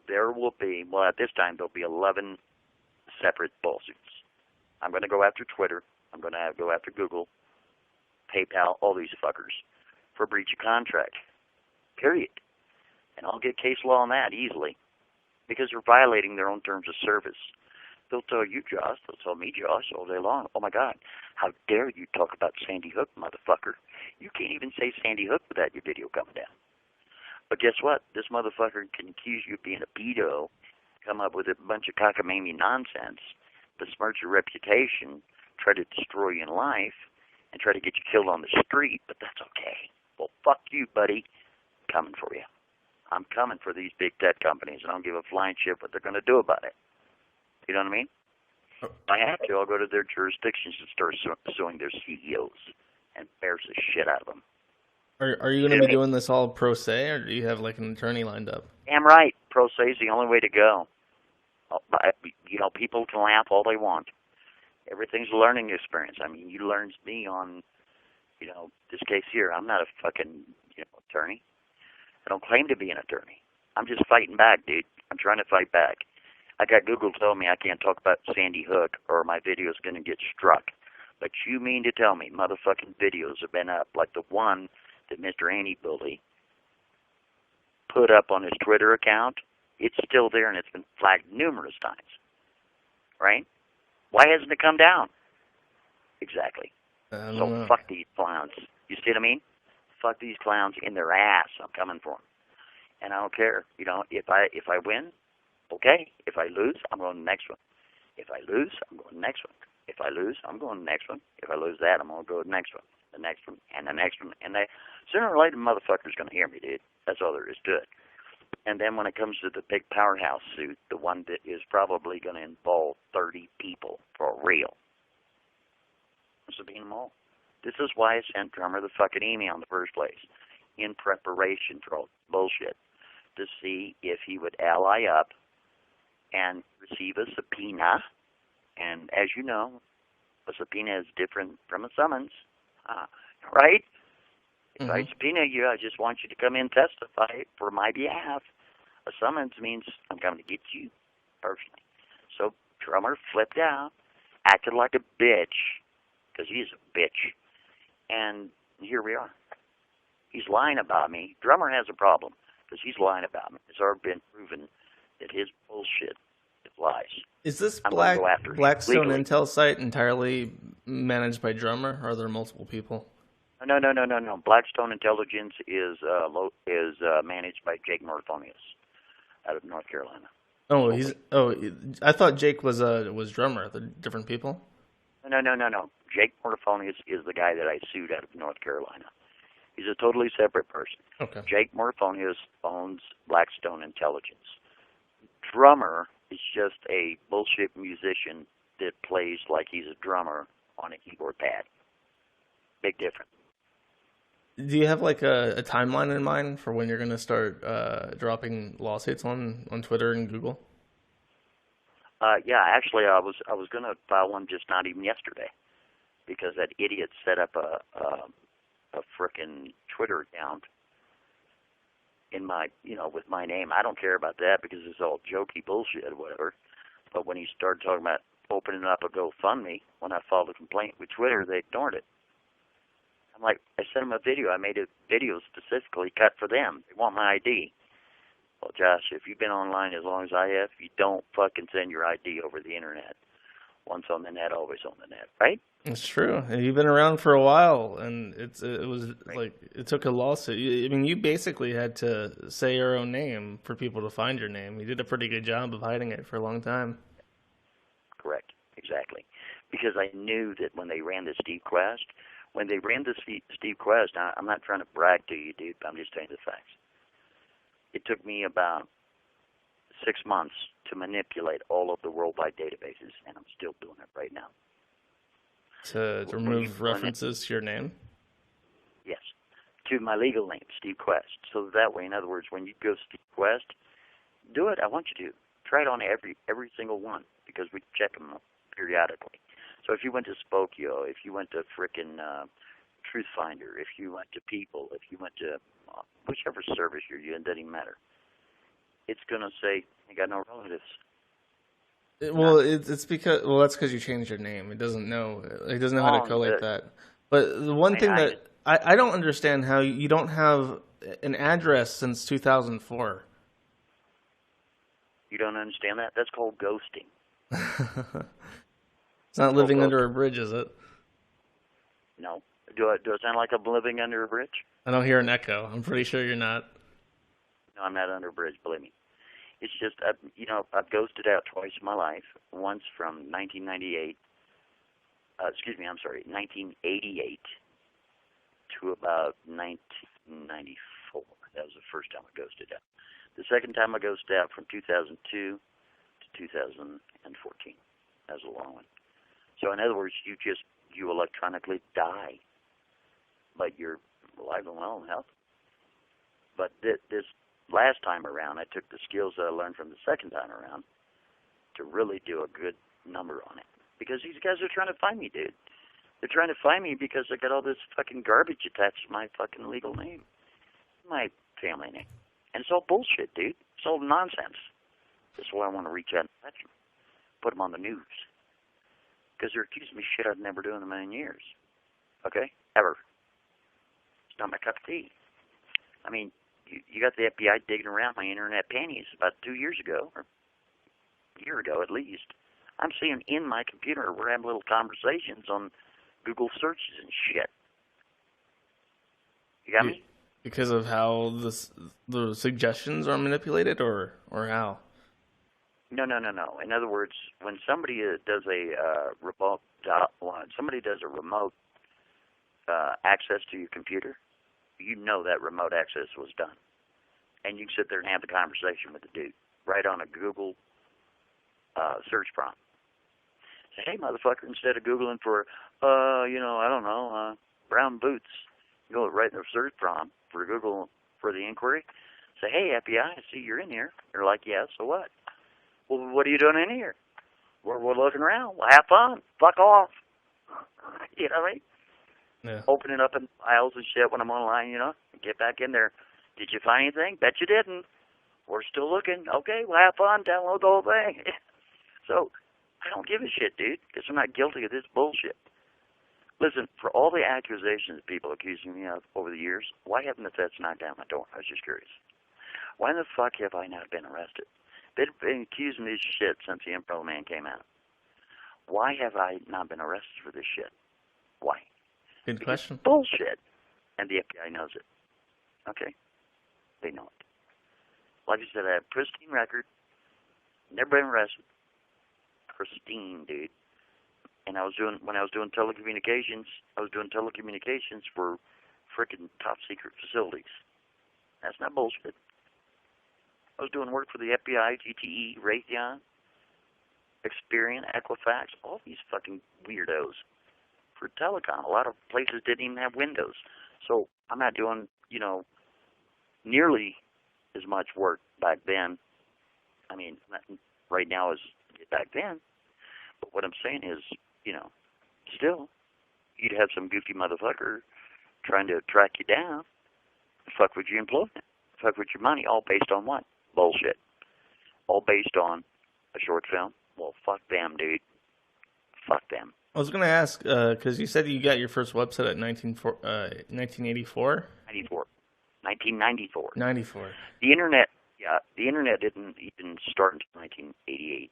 There will be, well, at this time, there'll be 11 separate lawsuits. I'm going to go after Twitter. I'm going to go after Google, PayPal, all these fuckers for breach of contract, period. And I'll get case law on that easily because they're violating their own terms of service. They'll tell you, Josh, they'll tell me, Josh, all day long, oh, my God, how dare you talk about Sandy Hook, motherfucker. You can't even say Sandy Hook without your video coming down. But guess what? This motherfucker can accuse you of being a pedo, come up with a bunch of cockamamie nonsense, besmirch your reputation, try to destroy you in life, and try to get you killed on the street, but that's okay. Well, fuck you, buddy. I'm coming for you. I'm coming for these big tech companies, and I don't give a flying shit what they're going to do about it. You know what I mean? If I have to, I'll go to their jurisdictions and start suing their CEOs and embarrass the shit out of them. Are you going to be doing this all pro se, or do you have like an attorney lined up? Damn right. Pro se is the only way to go. You know, people can laugh all they want. Everything's a learning experience. I mean, you learned me on, you know, this case here. I'm not a fucking, attorney. I don't claim to be an attorney. I'm just fighting back, dude. I'm trying to fight back. I got Google telling me I can't talk about Sandy Hook or my video's going to get struck. But you mean to tell me motherfucking videos have been up like the one that Mr. Annie Bully put up on his Twitter account? It's still there and it's been flagged numerous times. Right? Why hasn't it come down? Exactly. So fuck these clowns. You see what I mean? Fuck these clowns in their ass. I'm coming for them. And I don't care. You know, if I win, okay. If I lose, I'm going to the next one. If I lose, I'm going to the next one. If I lose, I'm going to the next one. If I lose that, I'm going to go to the next one, the next one, and the next one. And sooner or later, the motherfucker's going to hear me, dude. That's all there is to it. And then when it comes to the big powerhouse suit, the one that is probably going to involve 30 people for real, this will be them all. This is why I sent Drummer the fucking email in the first place, in preparation for all bullshit, to see if he would ally up and receive a subpoena. And as you know, a subpoena is different from a summons, right? If I subpoena you, I just want you to come in and testify for my behalf. A summons means I'm coming to get you personally. So Drummer flipped out, acted like a bitch, because he's a bitch. And here we are. He's lying about me. Drummer has a problem, because he's lying about me. It's already been proven that his bullshit is lies. Is this Blackstone Intel site entirely managed by Drummer, or are there multiple people? No. Blackstone Intelligence is managed by Jake Morfonius out of North Carolina. I thought Jake was Drummer. The different people. No. Jake Morfonius is the guy that I sued out of North Carolina. He's a totally separate person. Okay. Jake Morfonius owns Blackstone Intelligence. Drummer is just a bullshit musician that plays like he's a drummer on a keyboard pad. Big difference. Do you have like a timeline in mind for when you're going to start dropping lawsuits on Twitter and Google? Yeah, actually, I was going to file one just not even yesterday, because that idiot set up a frickin' Twitter account in my, with my name. I don't care about that because it's all jokey bullshit or whatever. But when he started talking about opening up a GoFundMe, when I filed a complaint with Twitter, they ignored it. I'm like, I sent them a video. I made a video specifically cut for them. They want my ID. Well, Josh, if you've been online as long as I have, you don't fucking send your ID over the internet. Once on the net, always on the net, right? It's true. You've been around for a while, and it was right. Like it took a lawsuit. I mean, you basically had to say your own name for people to find your name. You did a pretty good job of hiding it for a long time. Correct. Exactly. Because I knew that when they ran this deep quest, when they ran the Steve Quest, I'm not trying to brag to you, dude, but I'm just telling you the facts. It took me about 6 months to manipulate all of the worldwide databases, and I'm still doing it right now. To remove references to your name? Yes, to my legal name, Steve Quest. So that way, in other words, when you go Steve Quest, do it. I want you to. Try it on every single one, because we check them periodically. So if you went to Spokio, if you went to frickin' Truth Finder, if you went to People, if you went to whichever service you're using, it doesn't even matter. It's going to say, you got no relatives. Well, it's because, well, that's because you changed your name. It doesn't know. It doesn't know how to collate that. But the one thing that I don't understand how you don't have an address since 2004. You don't understand that? That's called ghosting. It's not living under a bridge, is it? No. Do I sound like I'm living under a bridge? I don't hear an echo. I'm pretty sure you're not. No, I'm not under a bridge, believe me. It's just, I've ghosted out twice in my life. Once from 1988 to about 1994. That was the first time I ghosted out. The second time I ghosted out from 2002 to 2014. That was a long one. So in other words, you electronically die, but you're alive and well and healthy. But this last time around, I took the skills that I learned from the second time around to really do a good number on it. Because these guys are trying to find me, dude. They're trying to find me because I got all this fucking garbage attached to my fucking legal name, my family name. And it's all bullshit, dude. It's all nonsense. That's why I want to reach out and touch them. Put them on the news. Because they're accusing me shit I've never done in a million years. Okay? Ever. It's not my cup of tea. I mean, you got the FBI digging around my internet panties about 2 years ago, or a year ago at least. I'm seeing in my computer, we're having little conversations on Google searches and shit. You got me? Because of how the suggestions are manipulated, or how? No. In other words, when somebody does a remote access to your computer, you know that remote access was done. And you can sit there and have the conversation with the dude right on a Google search prompt. Say, hey, motherfucker, instead of Googling for, I don't know, brown boots, you go right in the search prompt for Google for the inquiry. Say, hey, FBI, I see you're in here. They're like, yeah, so what? Well, what are you doing in here? We're looking around. Well, have fun. Fuck off. You know what I mean? Yeah. Opening up in files and shit when I'm online, get back in there. Did you find anything? Bet you didn't. We're still looking. Okay, well, have fun. Download the whole thing. So, I don't give a shit, dude, because I'm not guilty of this bullshit. Listen, for all the accusations people accusing me of over the years, why haven't the feds knocked down my door? I was just curious. Why in the fuck have I not been arrested? They've been accusing me of shit since the Info Man came out. Why have I not been arrested for this shit? Why? Good question. It's bullshit. And the FBI knows it. Okay? They know it. Like I said, I have a pristine record. Never been arrested. Pristine, dude. And when I was doing telecommunications, for frickin' top secret facilities. That's not bullshit. I was doing work for the FBI, GTE, Raytheon, Experian, Equifax, all these fucking weirdos for telecom. A lot of places didn't even have windows. So I'm not doing, nearly as much work back then. I mean, not right now as back then. But what I'm saying is, still, you'd have some goofy motherfucker trying to track you down, fuck with your employment, fuck with your money, all based on what? Bullshit. All based on a short film. Well, fuck them, dude. Fuck them. I was going to ask, because you said you got your first website at 1984? 1994. 94. The internet didn't even start until 1988.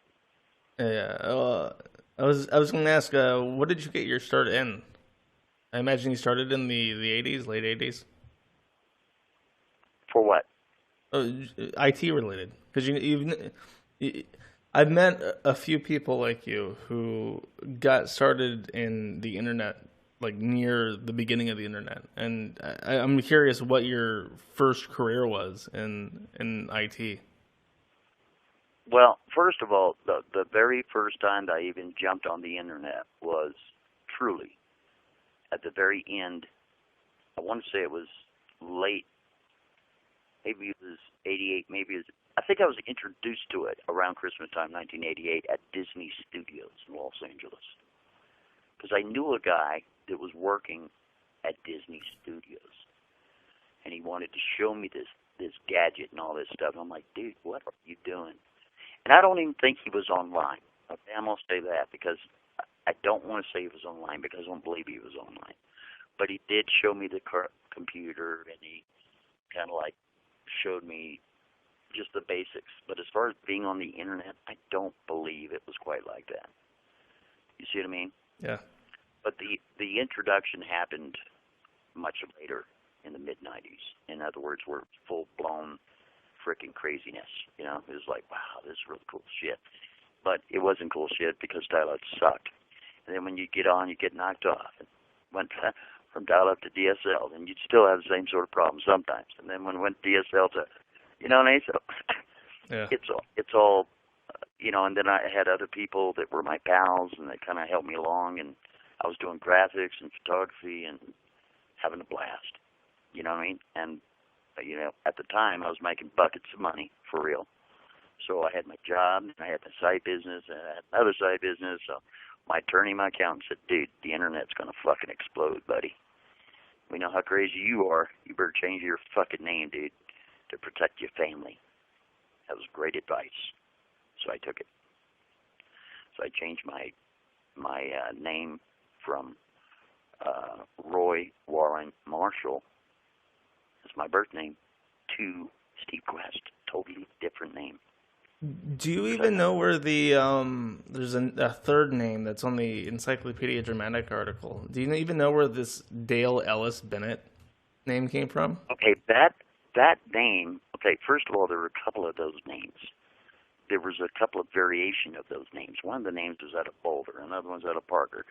Yeah. I was going to ask, what did you get your start in? I imagine you started in the 80s, late 80s. For what? IT related, because I've met a few people like you who got started in the internet like near the beginning of the internet, and I'm curious what your first career was in IT. Well, first of all, the very first time that I even jumped on the internet was truly at the very end. I want to say it was late, maybe it was 88, maybe it was, I think I was introduced to it around Christmas time, 1988, at Disney Studios in Los Angeles. Because I knew a guy that was working at Disney Studios, and he wanted to show me this gadget and all this stuff. I'm like, dude, what are you doing? And I don't even think he was online. Okay, I'm going to say that because I don't want to say he was online because I don't believe he was online. But he did show me the computer, and he kind of like showed me just the basics. But as far as being on the internet, I don't believe it was quite like that. You see what I mean? Yeah. But the introduction happened much later in the mid-'90s. In other words, we're full-blown freaking craziness. You know, it was like, wow, this is really cool shit. But it wasn't cool shit because dial-up sucked. And then when you get on, you get knocked off. And went from dial-up to DSL, and you'd still have the same sort of problem sometimes. And then when it went DSL to, you know what I mean? So yeah. It's all, you know. And then I had other people that were my pals, and they kind of helped me along. And I was doing graphics and photography and having a blast. You know what I mean? And you know, at the time, I was making buckets of money, for real. So I had my job, and I had my side business, and I had another side business. So my attorney, my accountant said, dude, the internet's going to fucking explode, buddy. We know how crazy you are. You better change your fucking name, dude, to protect your family. That was great advice. So I took it. So I changed my name from Roy Warren Marshall, that's my birth name, to Steve Quest. Totally different name. Do you even know where the there's a third name that's on the Encyclopedia Dramatic article? Do you even know where this Dale Ellis Bennett name came from? Okay, that name. Okay, first of all, there were a couple of those names. There was a couple of variation of those names. One of the names was out of Boulder, another one's out of Parker.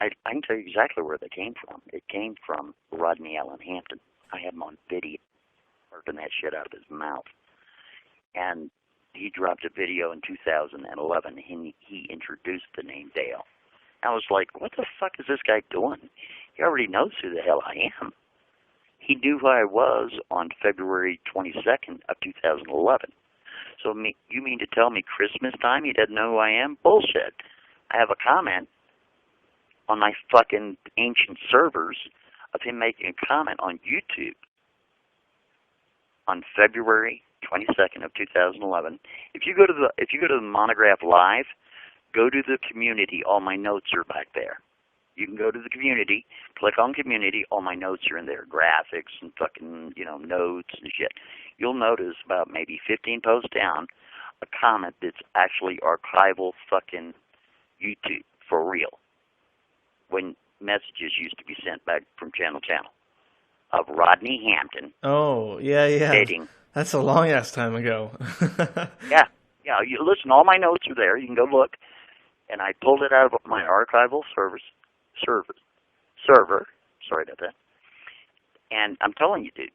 I can tell you exactly where they came from. It came from Rodney Allen Hampton. I had him on video, working that shit out of his mouth. And he dropped a video in 2011, and he introduced the name Dale. I was like, what the fuck is this guy doing? He already knows who the hell I am. He knew who I was on February 22nd of 2011. So you mean to tell me Christmas time he doesn't know who I am? Bullshit. I have a comment on my fucking ancient servers of him making a comment on YouTube on February 22nd of 2011. If you go to the Montagraph Live, go to the community. All my notes are back there. You can go to the community, click on community. All my notes are in there, graphics and fucking notes and shit. You'll notice about maybe 15 posts down a comment that's actually archival fucking YouTube for real. When messages used to be sent back from channel to channel of Rodney Hampton. Oh, yeah. Stating, that's a long ass time ago. yeah. You listen, all my notes are there. You can go look. And I pulled it out of my archival server. Sorry about that. And I'm telling you, dude,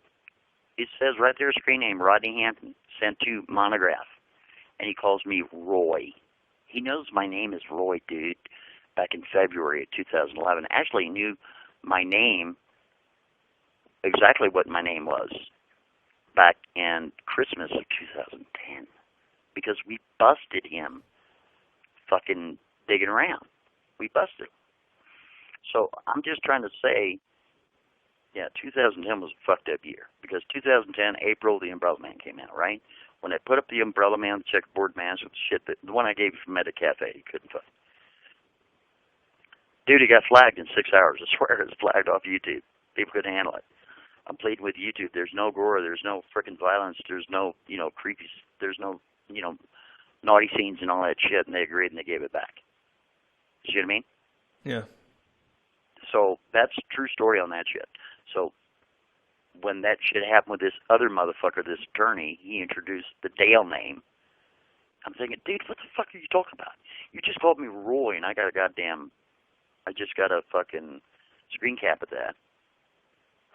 it says right there, screen name, Rodney Hampton, sent to Montagraph. And he calls me Roy. He knows my name is Roy, dude. Back in February of 2011. Actually knew my name, exactly what my name was, back in Christmas of 2010. Because we busted him fucking digging around. We busted him. So I'm just trying to say, yeah, 2010 was a fucked up year. Because 2010, April, the Umbrella Man came out, right? When I put up the Umbrella Man, the checkerboard man, with the shit, the one I gave you from Meta Cafe, you couldn't fuck. Dude, he got flagged in 6 hours. I swear it was flagged off YouTube. People couldn't handle it. I'm pleading with YouTube. There's no gore. There's no freaking violence. There's no, creepy. There's no, naughty scenes and all that shit. And they agreed and they gave it back. You see what I mean? Yeah. So that's a true story on that shit. So when that shit happened with this other motherfucker, this attorney, he introduced the Dale name. I'm thinking, dude, what the fuck are you talking about? You just called me Roy, and I just got a fucking screen cap of that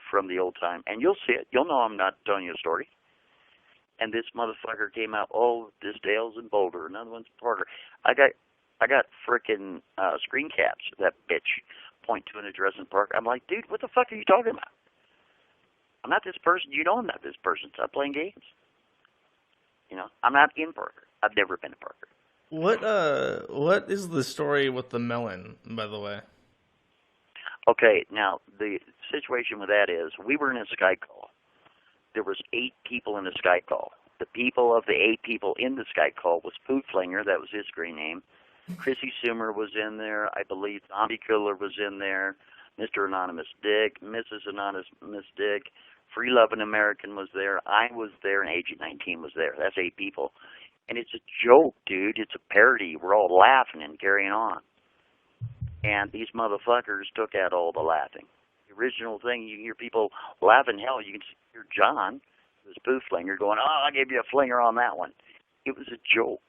from the old time, and you'll see it. You'll know I'm not telling you a story. And this motherfucker came out, oh, this Dale's in Boulder, another one's in Parker. I got frickin' screen caps of that bitch point to an address in Parker. I'm like, dude, what the fuck are you talking about? I'm not this person. You know I'm not this person. Stop playing games. You know, I'm not in Parker. I've never been to Parker. What is the story with the melon, by the way? Okay, now the situation with that is we were in a Skype call. There was 8 people in the Skype call. The people of the 8 people in the Skype call was Food Flinger, that was his screen name. Chrissy Sumer was in there. I believe Zombie Killer was in there. Mr. Anonymous Dick, Mrs. Anonymous Dick, Free Loving American was there. I was there, and Agent 19 was there. That's 8 people. And it's a joke, dude. It's a parody. We're all laughing and carrying on. And these motherfuckers took out all the laughing. The original thing, you hear people laughing. Hell, you can hear John, who's Pooh Flinger, going, oh, I gave you a flinger on that one. It was a joke.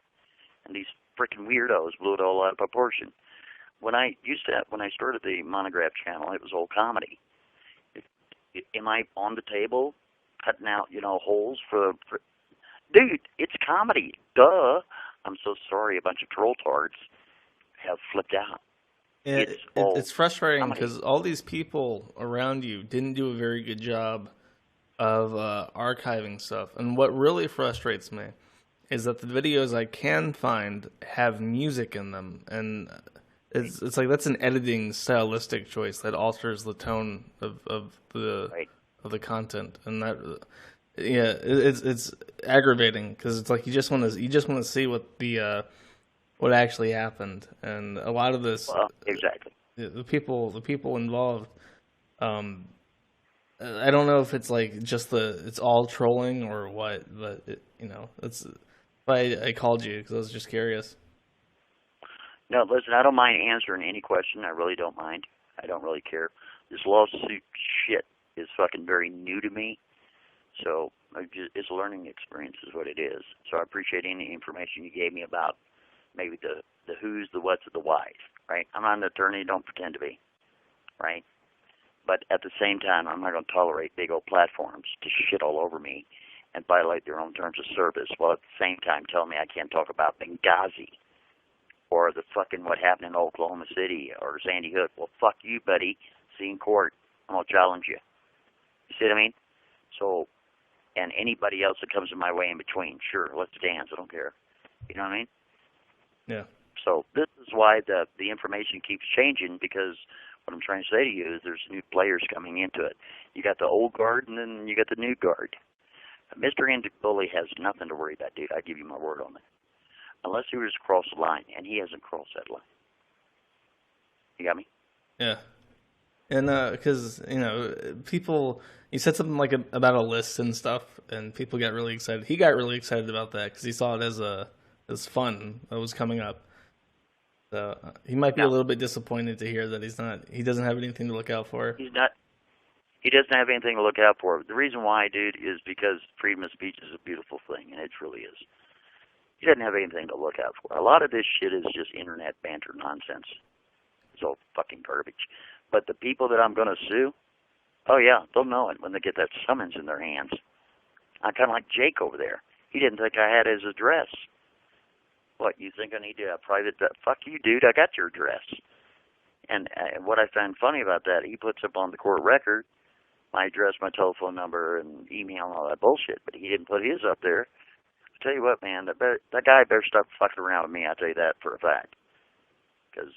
And these freaking weirdos blew it all out of proportion. When I started the Montagraph channel, it was all comedy. Am I on the table cutting out, holes for dude, it's comedy. Duh. I'm so sorry a bunch of troll tards have flipped out. It's frustrating because all these people around you didn't do a very good job of archiving stuff. And what really frustrates me is that the videos I can find have music in them, and it's like that's an editing stylistic choice that alters the tone of the content, and that it's aggravating because it's like you just want to see what actually happened, and a lot of this exactly the people involved. I don't know if it's like just it's all trolling or what, but that's why I called you, because I was just curious. No, listen, I don't mind answering any question. I really don't mind. I don't really care. This lawsuit shit is fucking very new to me, so it's a learning experience is what it is. So I appreciate any information you gave me about maybe the who's, the what's, and the whys, right? I'm not an attorney, don't pretend to be, right? But at the same time, I'm not going to tolerate big old platforms to shit all over me and violate their own terms of service, while at the same time telling me I can't talk about Benghazi or the fucking what happened in Oklahoma City or Sandy Hook. Well, fuck you, buddy. See you in court. I'm going to challenge you. You see what I mean? So, and anybody else that comes in my way in between, sure, let's dance. I don't care. You know what I mean? Yeah. So this is why the information keeps changing, because what I'm trying to say to you is there's new players coming into it. You got the old guard, and then you got the new guard. Mr. Andy Bully has nothing to worry about, dude. I give you my word on that. Unless he was across the line, and he hasn't crossed that line. You got me? Yeah. And because people, you said something like about a list and stuff, and people got really excited. He got really excited about that because he saw it as fun that was coming up. So he might be a little bit disappointed to hear that he doesn't have anything to look out for. He doesn't have anything to look out for. The reason why, dude, is because freedom of speech is a beautiful thing, and it truly is. He doesn't have anything to look out for. A lot of this shit is just internet banter nonsense. It's all fucking garbage. But the people that I'm going to sue, oh yeah, they'll know it when they get that summons in their hands. I'm kind of like Jake over there. He didn't think I had his address. What, you think I need to have private? Fuck you, dude. I got your address. And what I found funny about that, he puts up on the court record my address, my telephone number, and email and all that bullshit, but he didn't put his up there. I tell you what, man, that guy better stop fucking around with me. I tell you that for a fact. Because,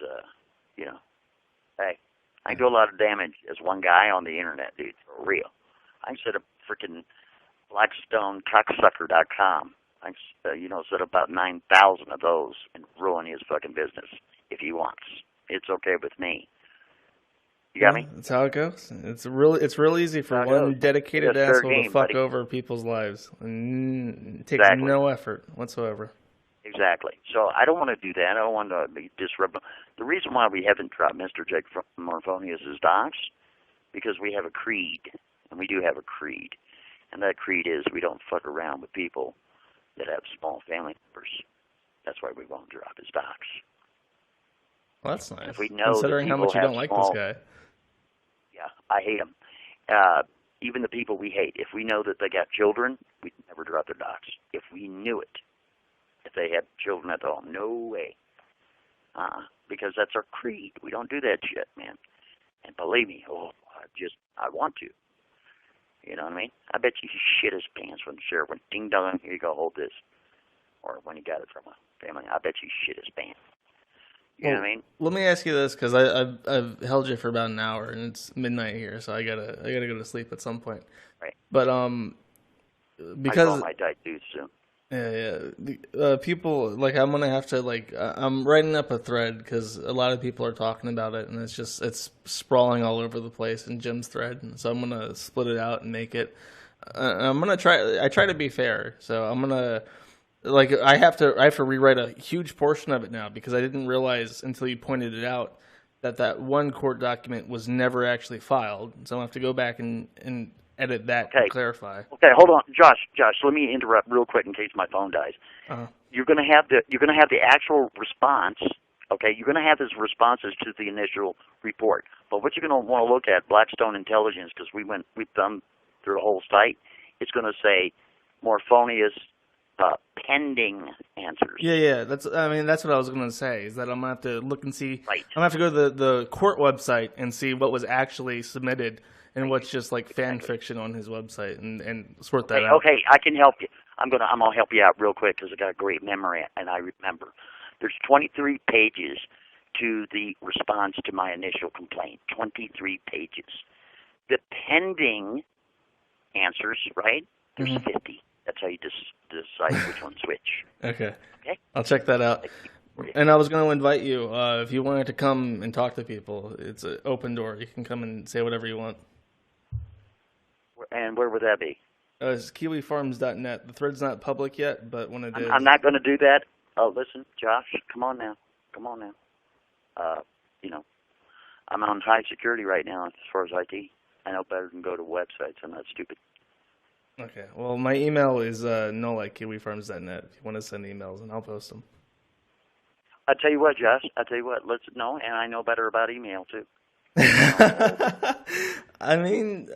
hey, I do a lot of damage as one guy on the internet, dude, for real. I set up freaking BlackstoneCocksucker.com. I, set up about 9,000 of those and ruin his fucking business if he wants. It's okay with me. You got me? That's how it goes. It's real easy for one dedicated asshole to fuck over people's lives. And it takes no effort whatsoever. Exactly. So I don't want to do that. I don't want to be disruptive. The reason why we haven't dropped Mr. Jake Morphonius' docs, because we have a creed, and we do have a creed. And that creed is we don't fuck around with people that have small family members. That's why we won't drop his docs. Well, that's nice. If we know considering how much you don't like this guy. Yeah, I hate them. Even the people we hate. If we know that they got children, we'd never drop their docs. If we knew it, if they had children at all, no way. Because that's our creed. We don't do that shit, man. And believe me, I want to. You know what I mean? I bet you he shit his pants when the sheriff went, ding dong, here you go, hold this. Or when he got it from a family, I bet you shit his pants. You know what I mean? Let me ask you this, because I've held you for about an hour, and it's midnight here, so I gotta go to sleep at some point. Right. But because I might die too soon. Yeah. People, like, I'm gonna have to, like, I'm writing up a thread because a lot of people are talking about it, and it's sprawling all over the place in Jim's thread, and so I'm gonna split it out and make it. I'm gonna try. I try to be fair, so I'm gonna. Like, I have to rewrite a huge portion of it now because I didn't realize until you pointed it out that one court document was never actually filed. So I'll have to go back and edit that to clarify. Okay, hold on, Josh, let me interrupt real quick in case my phone dies. You're going to have the actual response. Okay, you're going to have his responses to the initial report. But what you're going to want to look at, Blackstone Intelligence, because we've done through the whole site. It's going to say Morphonius pending answers. Yeah. That's what I was going to say, is that I'm going to have to look and see. Right. I'm going to have to go to the court website and see what was actually submitted and what's just like fan fiction on his website and sort that out. Okay, I can help you. I'm gonna help you out real quick because I got a great memory and I remember. There's 23 pages to the response to my initial complaint. 23 pages. The pending answers, right? There's 50. That's how you decide which one's which. Okay. I'll check that out. And I was going to invite you, if you wanted to come and talk to people. It's an open door. You can come and say whatever you want. And where would that be? It's kiwifarms.net. The thread's not public yet, but when it is... I'm not going to do that. Oh, listen, Josh, come on now. I'm on high security right now as far as IT. I know better than go to websites. I'm not stupid. Okay. Well, my email is null@kiwifarms.net if you want to send emails, and I'll post them. I tell you what, Josh. And I know better about email too. I mean,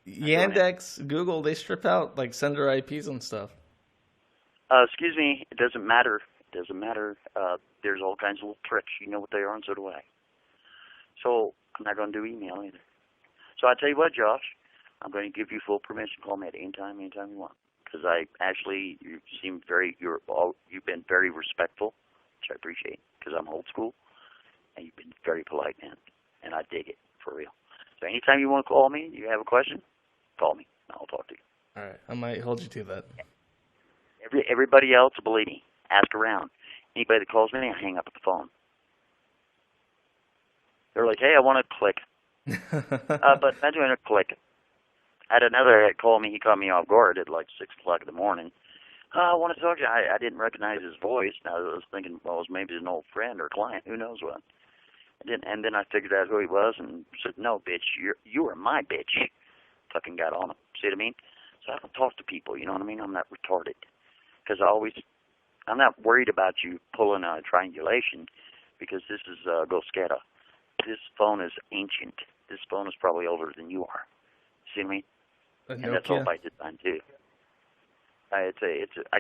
Yandex, Google, they strip out like sender IPs and stuff. Excuse me. It doesn't matter. There's all kinds of little tricks. You know what they are, and so do I. So I'm not going to do email either. So I tell you what, Josh. I'm going to give you full permission to call me at any time you want. Because you've been very respectful, which I appreciate, because I'm old school, and you've been very polite, man, and I dig it, for real. So anytime you want to call me, you have a question, call me, and I'll talk to you. All right, I might hold you to that. Everybody else, believe me, ask around. Anybody that calls me, I hang up the phone. They're like, hey, I want to click. But I'm doing a click. I had another call me. He caught me off guard at like 6 o'clock in the morning. I want to talk to you. I didn't recognize his voice. I was thinking, well, it was maybe an old friend or client. Who knows what? And then I figured out who he was and said, no, bitch, you are my bitch. Fucking got on him. See what I mean? So I don't talk to people, you know what I mean? I'm not retarded. Because I'm not worried about you pulling a triangulation because this is Go Scata. This phone is ancient. This phone is probably older than you are. See what I mean? And that's all by design too. I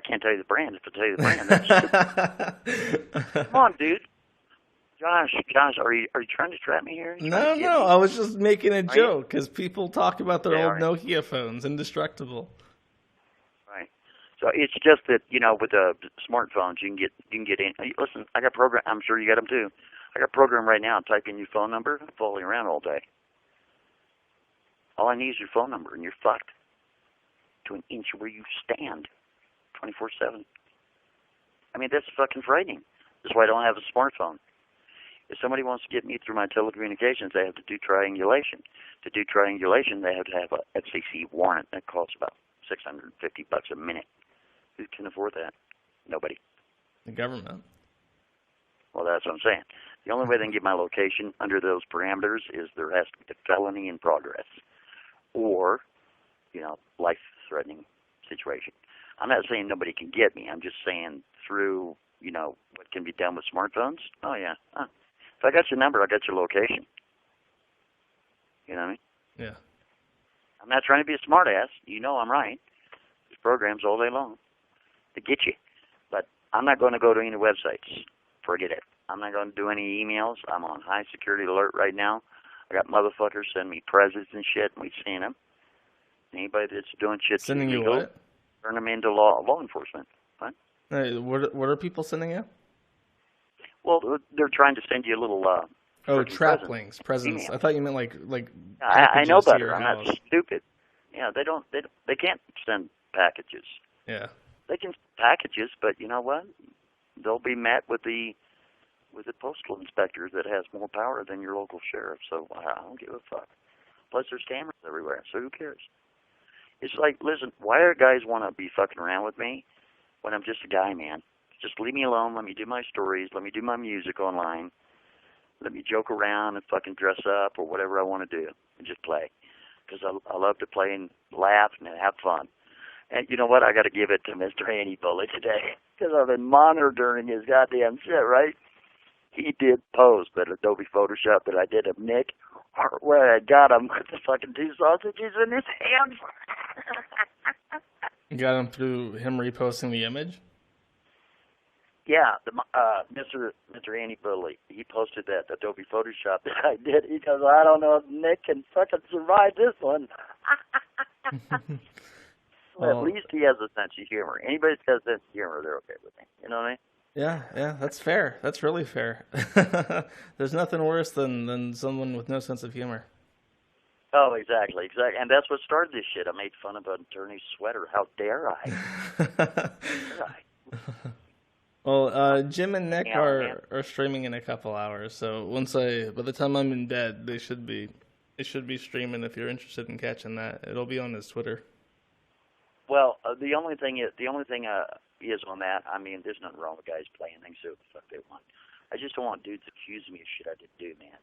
can't tell you the brand. If I tell you the brand, that's come on, dude. Josh, are you trying to trap me here? No. I was just making a joke because people talk about their old Nokia phones, indestructible. Right. So it's just that with the smartphones, you can get in. Listen, I got program. I'm sure you got them too. I got a program right now. Type in your phone number, following around all day. All I need is your phone number, and you're fucked to an inch where you stand 24/7. I mean, that's fucking frightening. That's why I don't have a smartphone. If somebody wants to get me through my telecommunications, they have to do triangulation. To do triangulation, they have to have a FCC warrant that costs about $650 a minute. Who can afford that? Nobody. The government. Well, that's what I'm saying. The only way they can get my location under those parameters is there has to be a felony in progress. Or, life-threatening situation. I'm not saying nobody can get me. I'm just saying through, what can be done with smartphones. Oh, yeah. If I got your number, I got your location. You know what I mean? Yeah. I'm not trying to be a smartass. You know I'm right. There's programs all day long to get you. But I'm not going to go to any websites. Forget it. I'm not going to do any emails. I'm on high security alert right now. I got motherfuckers send me presents and shit, and we've seen them. Anybody that's doing shit sending illegal, you what? turn them into law enforcement. What? Hey, what are people sending you? Well, they're trying to send you a little trap links, presents. Email. I thought you meant like I know better. I'm house. not stupid. Yeah, they can't send packages. Yeah. They can send packages, but you know what? They'll be met with the postal inspector that has more power than your local sheriff. So I don't give a fuck. Plus, there's cameras everywhere, so who cares? It's like, listen, why do guys want to be fucking around with me when I'm just a guy, man? Just leave me alone. Let me do my stories. Let me do my music online. Let me joke around and fucking dress up or whatever I want to do and just play. Because I love to play and laugh and have fun. And you know what? I got to give it to Mr. Andy Bully today because I've been monitoring his goddamn shit, right? He did pose that Adobe Photoshop that I did of Nick where I got him with the fucking 2 sausages in his hands. You got him through him reposting the image? Yeah, Mr. Andy Bully, he posted that Adobe Photoshop that I did. He goes, I don't know if Nick can fucking survive this one. Well, at least he has a sense of humor. Anybody that has a sense of humor, they're okay with me. You know what I mean? Yeah, that's fair. That's really fair. There's nothing worse than someone with no sense of humor. Oh, exactly. And that's what started this shit. I made fun of an attorney's sweater. How dare I? How dare I? Well, Jim and Nick are streaming in a couple hours, so by the time I'm in bed, they should be streaming. If you're interested in catching that, it'll be on his Twitter. Well, the only thing is on that. I mean, there's nothing wrong with guys playing things so the fuck they want. I just don't want dudes accusing me of shit I didn't do, man.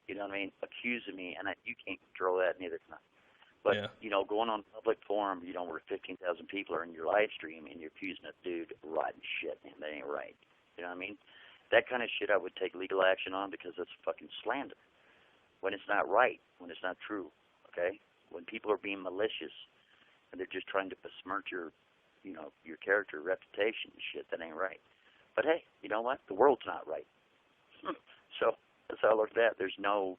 You know what I mean? Accusing me, and you can't control that, neither can I. But, you know, going on public forum, you know, where 15,000 people are in your live stream and you're accusing a dude of rotten shit, man, that ain't right. You know what I mean? That kind of shit I would take legal action on because it's fucking slander. When it's not right, when it's not true, okay? When people are being malicious and they're just trying to besmirch your, you know, your character, reputation and shit, that ain't right. But hey, you know what? The world's not right. So that's how I look at that. There's no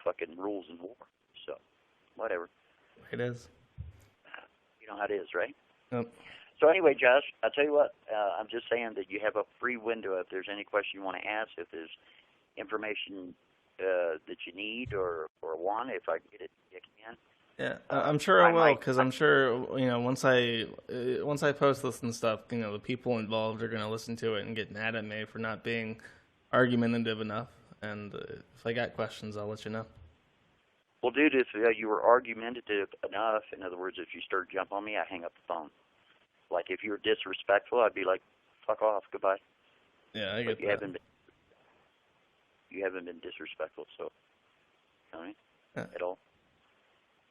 fucking rules in war. So, whatever. It is. You know how it is, right? Yep. So anyway, Josh, I'll tell you what. I'm just saying that you have a free window. If there's any question you want to ask, if there's information that you need or want, if I can get it, you can. Yeah, I'm sure I will, because I'm sure, you know, once I post this and stuff, you know, the people involved are going to listen to it and get mad at me for not being argumentative enough. And if I got questions, I'll let you know. Well, dude, if you were argumentative enough, in other words, if you start to jump on me, I hang up the phone. Like, if you were disrespectful, I'd be like, fuck off, goodbye. Yeah, I get that. You haven't been disrespectful, so, all right, at all.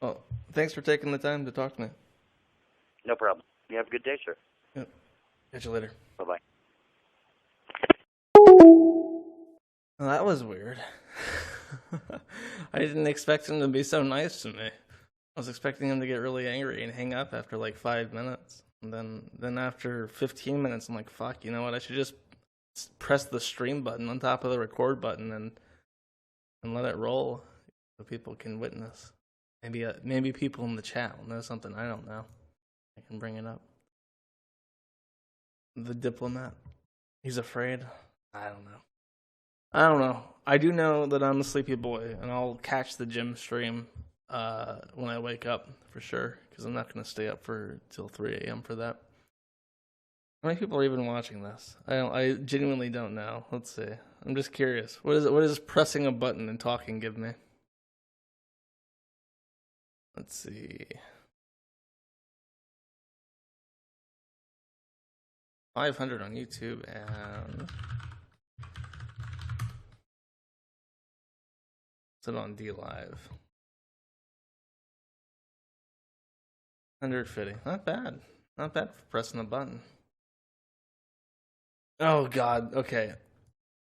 Well, thanks for taking the time to talk to me. No problem. You have a good day, sir. Yep. Catch you later. Bye-bye. Well, that was weird. I didn't expect him to be so nice to me. I was expecting him to get really angry and hang up after like 5 minutes. And then after 15 minutes, I'm like, fuck, you know what? I should just press the stream button on top of the record button and let it roll so people can witness. Maybe people in the chat will know something I don't know. I can bring it up. The diplomat. He's afraid. I don't know. I do know that I'm a sleepy boy, and I'll catch the gym stream when I wake up for sure, because I'm not going to stay up till 3 a.m. for that. How many people are even watching this? I genuinely don't know. Let's see. I'm just curious. What is pressing a button and talking give me? Let's see. 500 on YouTube and sit on D Live. 150. Not bad. Not bad for pressing the button. Oh God. Okay.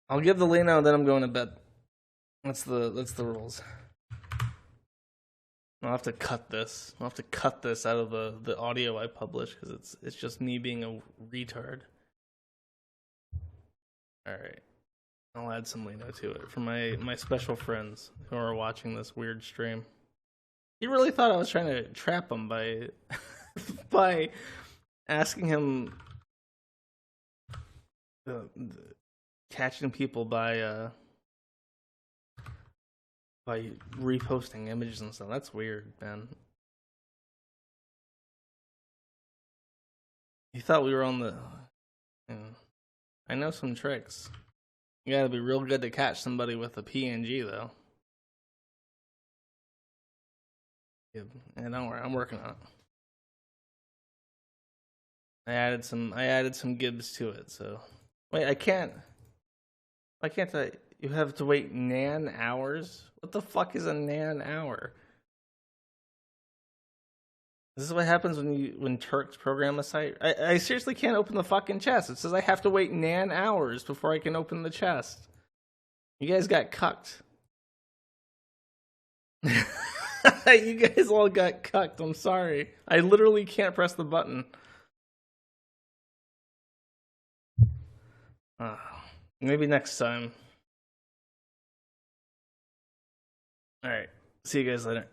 I'll give the Leno, then I'm going to bed. That's the rules. I'll have to cut this. I'll have to cut this out of the audio I publish because it's just me being a retard. All right, I'll add some Lino to it for my special friends who are watching this weird stream. He really thought I was trying to trap him by by asking him catching people by reposting images and stuff. That's weird, man. He thought we were on the... I know some tricks. You gotta be real good to catch somebody with a PNG, though. Yeah, don't worry, I'm working on it. I added some gibs to it, so... Wait, I can't... Why can't I... You have to wait nan hours? What the fuck is a nan hour? This is what happens when Turks program a site. I seriously can't open the fucking chest. It says I have to wait nan hours before I can open the chest. You guys got cucked. You guys all got cucked. I'm sorry. I literally can't press the button. Maybe next time. All right. See you guys later.